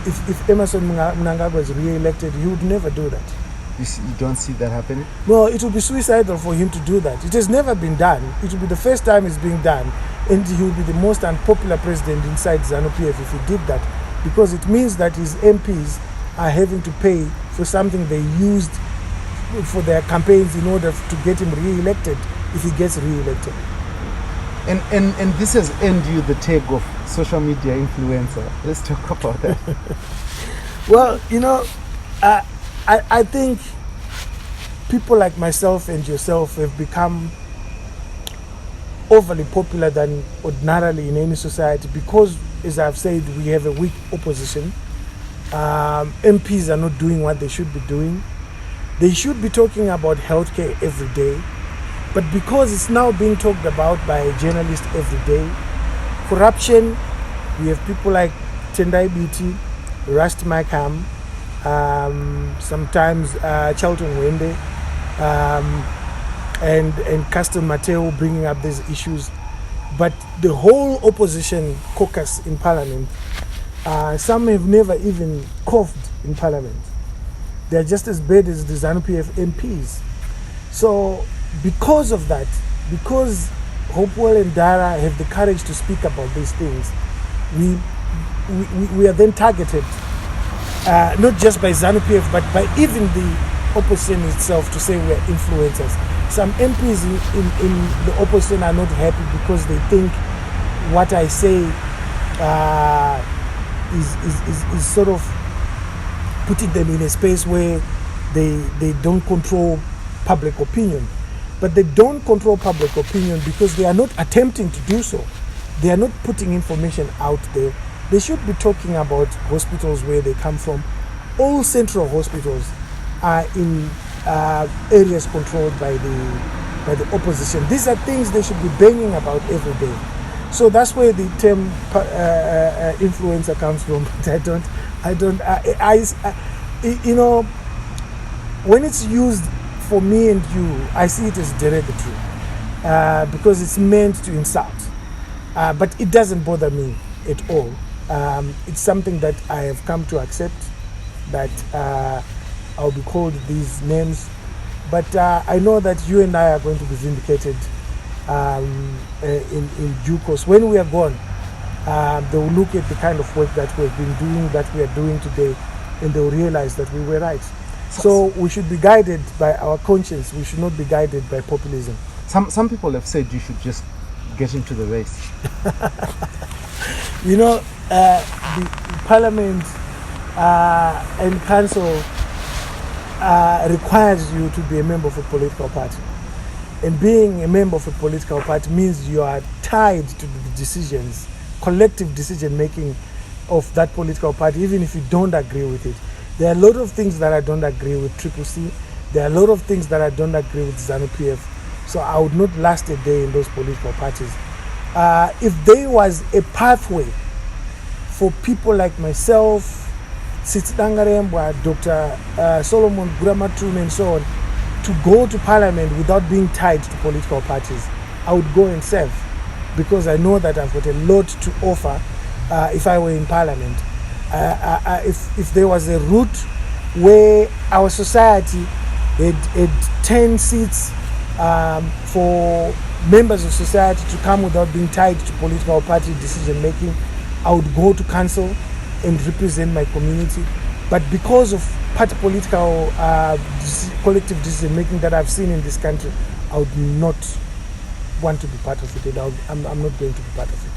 Speaker 2: If Emerson Mnangagwa was re-elected, he would never do that.
Speaker 3: You don't see that happening?
Speaker 2: No, it would be suicidal for him to do that. It has never been done. It will be the first time it's being done, and he will be the most unpopular president inside ZANU-PF if he did that, because it means that his MPs are having to pay for something they used for their campaigns in order to get him re-elected if he gets re-elected.
Speaker 3: And this has earned you the tag of social media influencer. Let's talk about that.
Speaker 2: Well, I think people like myself and yourself have become overly popular than ordinarily in any society because, as I've said, we have a weak opposition. MPs are not doing what they should be doing. They should be talking about healthcare every day, but because it's now being talked about by a journalist every day, corruption, we have people like Tendai Biti, Rust Makam, sometimes Charlton Wende, and Caston Mateo bringing up these issues. But the whole opposition caucus in Parliament, some have never even coughed in Parliament. They're just as bad as the ZANU-PF MPs. So because of that, because Hopewell and Dara have the courage to speak about these things, we are then targeted, not just by ZANU-PF, but by even the opposition itself, to say we are influencers. Some MPs in the opposition are not happy because they think what I say is sort of putting them in a space where they don't control public opinion. But they don't control public opinion because they are not attempting to do so. They are not putting information out there. They should be talking about hospitals where they come from. All central hospitals are in areas controlled by the opposition. These are things they should be banging about every day. So that's where the term influencer comes from. But when it's used for me and you, I see it as derogatory because it's meant to insult. But it doesn't bother me at all. It's something that I have come to accept, that I'll be called these names. But I know that you and I are going to be vindicated in due course. When we are gone, they will look at the kind of work that we've been doing, that we are doing today, and they will realize that we were right. So we should be guided by our conscience. We should not be guided by populism.
Speaker 3: Some people have said you should just get into the race.
Speaker 2: The Parliament and Council requires you to be a member of a political party. And being a member of a political party means you are tied to the decisions, collective decision making of that political party, even if you don't agree with it. There are a lot of things that I don't agree with CCC. There are a lot of things that I don't agree with ZANU-PF. So I would not last a day in those political parties. If there was a pathway for people like myself, Sitsangarembwa, Dr. Solomon Guramatun and so on, to go to Parliament without being tied to political parties, I would go and serve, because I know that I've got a lot to offer if I were in Parliament. If there was a route where our society had 10 seats for members of society to come without being tied to political party decision making, I would go to council and represent my community. But because of party political collective decision making that I've seen in this country, I would not want to be part of it. I'm not going to be part of it.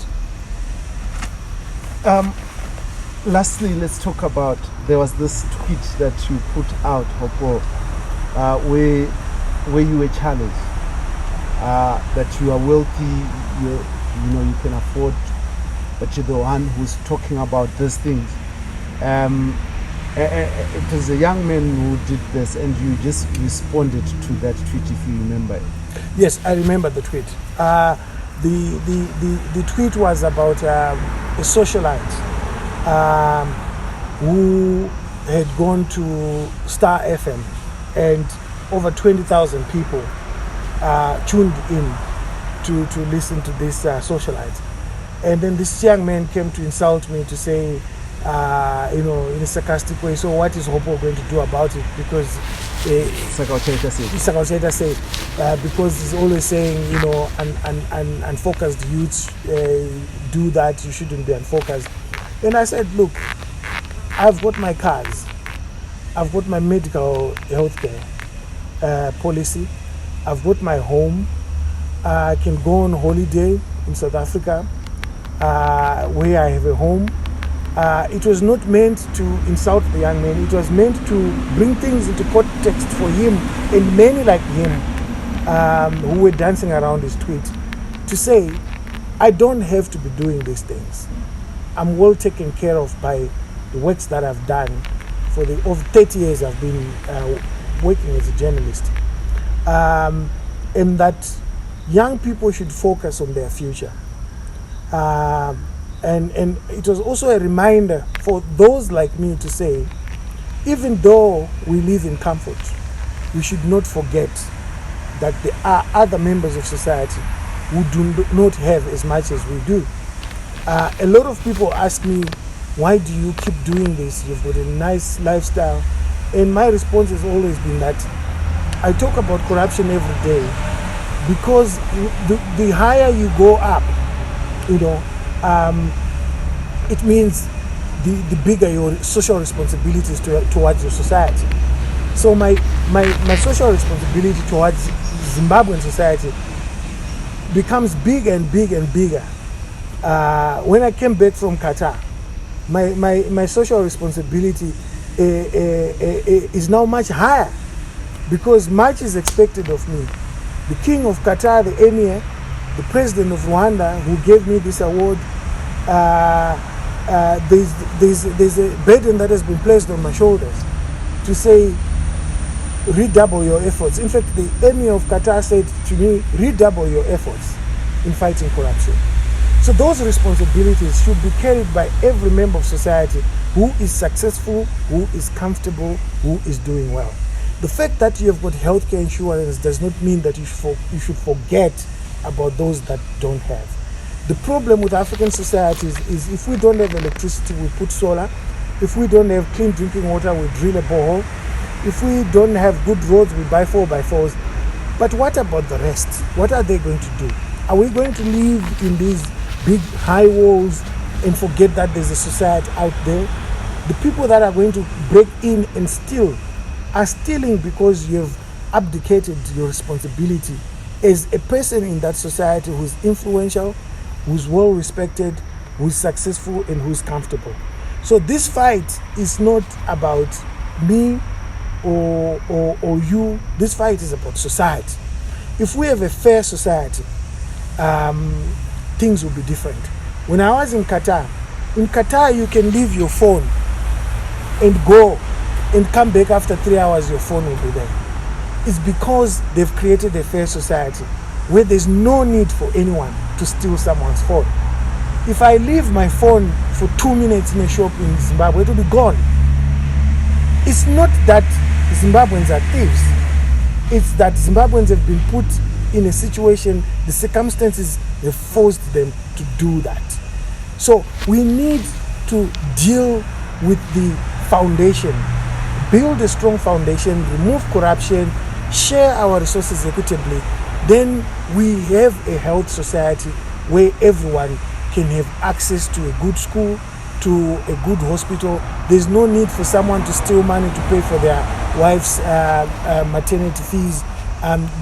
Speaker 3: Lastly, let's talk about, there was this tweet that you put out, Hopewell, where you were challenged, that you are wealthy, you can afford, but you're the one who's talking about these things. It was a young man who did this, and you just responded to that tweet, if you remember it.
Speaker 2: Yes, I remember the tweet. The tweet was about a socialite who had gone to Star FM, and over 20,000 people tuned in to listen to this socialite. And then this young man came to insult me, to say, in a sarcastic way, so what is Hopewell going to do about it? Because Sakaucheta said, because he's always saying, you know, unfocused youths do that, you shouldn't be unfocused. And I said, look, I've got my cars, I've got my medical healthcare policy, I've got my home, I can go on holiday in South Africa where I have a home. It was not meant to insult the young man, it was meant to bring things into context for him and many like him who were dancing around his tweet to say, I don't have to be doing these things. I'm well taken care of by the works that I've done for the over 30 years I've been working as a journalist. And that young people should focus on their future. And it was also a reminder for those like me to say, even though we live in comfort, we should not forget that there are other members of society who do not have as much as we do. A lot of people ask me, why do you keep doing this? You've got a nice lifestyle. And my response has always been that I talk about corruption every day because the higher you go up, you know, it means the bigger your social responsibilities towards your society. So my social responsibility towards Zimbabwean society becomes bigger and bigger and bigger. When I came back from Qatar, my social responsibility is now much higher because much is expected of me. The King of Qatar, the Emir, the President of Rwanda, who gave me this award, there's a burden that has been placed on my shoulders to say, redouble your efforts. In fact, the Emir of Qatar said to me, redouble your efforts in fighting corruption. So those responsibilities should be carried by every member of society who is successful, who is comfortable, who is doing well. The fact that you have got healthcare insurance does not mean that you should forget about those that don't have. The problem with African societies is if we don't have electricity, we put solar. If we don't have clean drinking water, we drill a borehole. If we don't have good roads, we buy 4x4s. But what about the rest? What are they going to do? Are we going to live in these big high walls and forget that there's a society out there? The people that are going to break in and steal are stealing because you've abdicated your responsibility as a person in that society who's influential, who's well respected, who's successful, and who's comfortable. So this fight is not about me or you. This fight is about society. If we have a fair society, things will be different. When I was in Qatar you can leave your phone and go and come back after 3 hours, your phone will be there. It's because they've created a fair society where there's no need for anyone to steal someone's phone. If I leave my phone for 2 minutes in a shop in Zimbabwe, it will be gone. It's not that Zimbabweans are thieves. It's that Zimbabweans have been put in a situation, the circumstances have forced them to do that. So we need to deal with the foundation, build a strong foundation, remove corruption, share our resources equitably. Then we have a health society where everyone can have access to a good school, to a good hospital. There's no need for someone to steal money to pay for their wife's maternity fees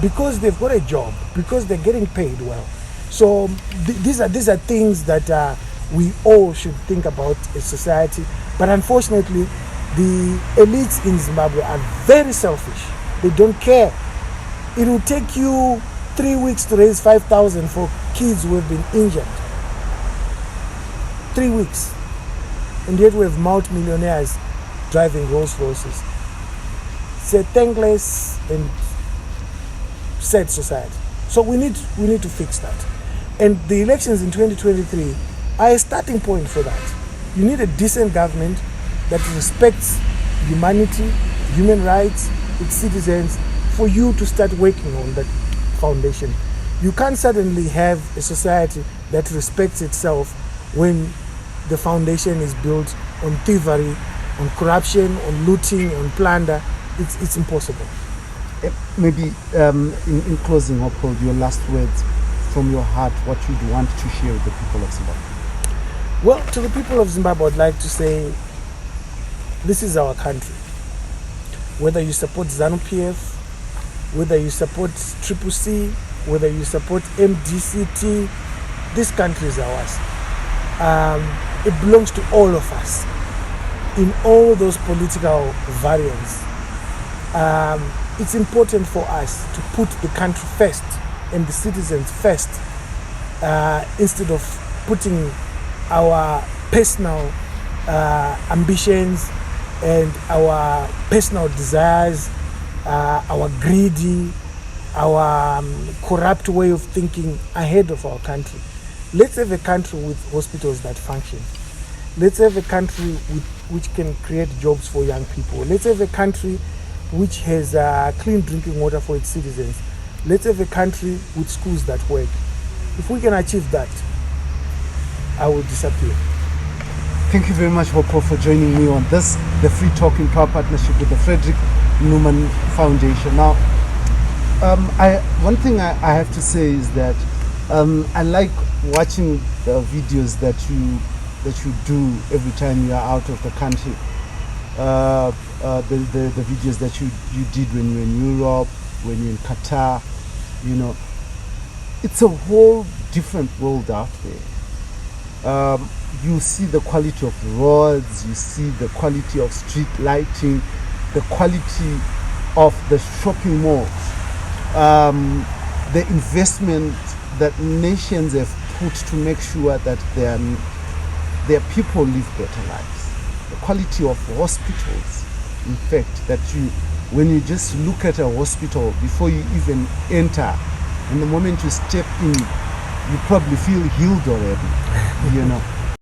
Speaker 2: because they've got a job, because they're getting paid well. So these are things that we all should think about as society. But unfortunately, the elites in Zimbabwe are very selfish. They don't care. It will take you 3 weeks to raise 5,000 for kids who have been injured. 3 weeks. And yet we have multi-millionaires driving Rolls Royces. It's a thankless and sad society. So we need to fix that. And the elections in 2023 are a starting point for that. You need a decent government that respects humanity, human rights, its citizens, for you to start working on that foundation. You can't suddenly have a society that respects itself when the foundation is built on thievery, on corruption, on looting, on plunder. it's impossible.
Speaker 3: Maybe in closing, Hopewell, your last words from your heart, what you'd want to share with the people of Zimbabwe.
Speaker 2: Well, to the people of Zimbabwe, I'd like to say this is our country. Whether you support ZANU-PF, whether you support CCC, whether you support MDCT, this country is ours. It belongs to all of us in all those political variants. It's important for us to put the country first and the citizens first, instead of putting our personal ambitions and our personal desires, our greedy, our corrupt way of thinking ahead of our country. Let's have a country with hospitals that function. Let's have a country which can create jobs for young people. Let's have a country which has clean drinking water for its citizens. Let's have a country with schools that work. If we can achieve that, I will disappear.
Speaker 3: Thank you very much, Hopewell, for joining me on this, the Free Talk in Power partnership with the Frederick Newman Foundation. Now, one thing I have to say is that I like watching the videos that you do every time you are out of the country. The videos that you did when you were in Europe, when you're in Qatar, you know, it's a whole different world out there. You see the quality of roads, you see the quality of street lighting, the quality of the shopping malls, the investment that nations have put to make sure that their people live better lives. The quality of hospitals, in fact, that when you just look at a hospital before you even enter, and the moment you step in, you probably feel healed already, you know.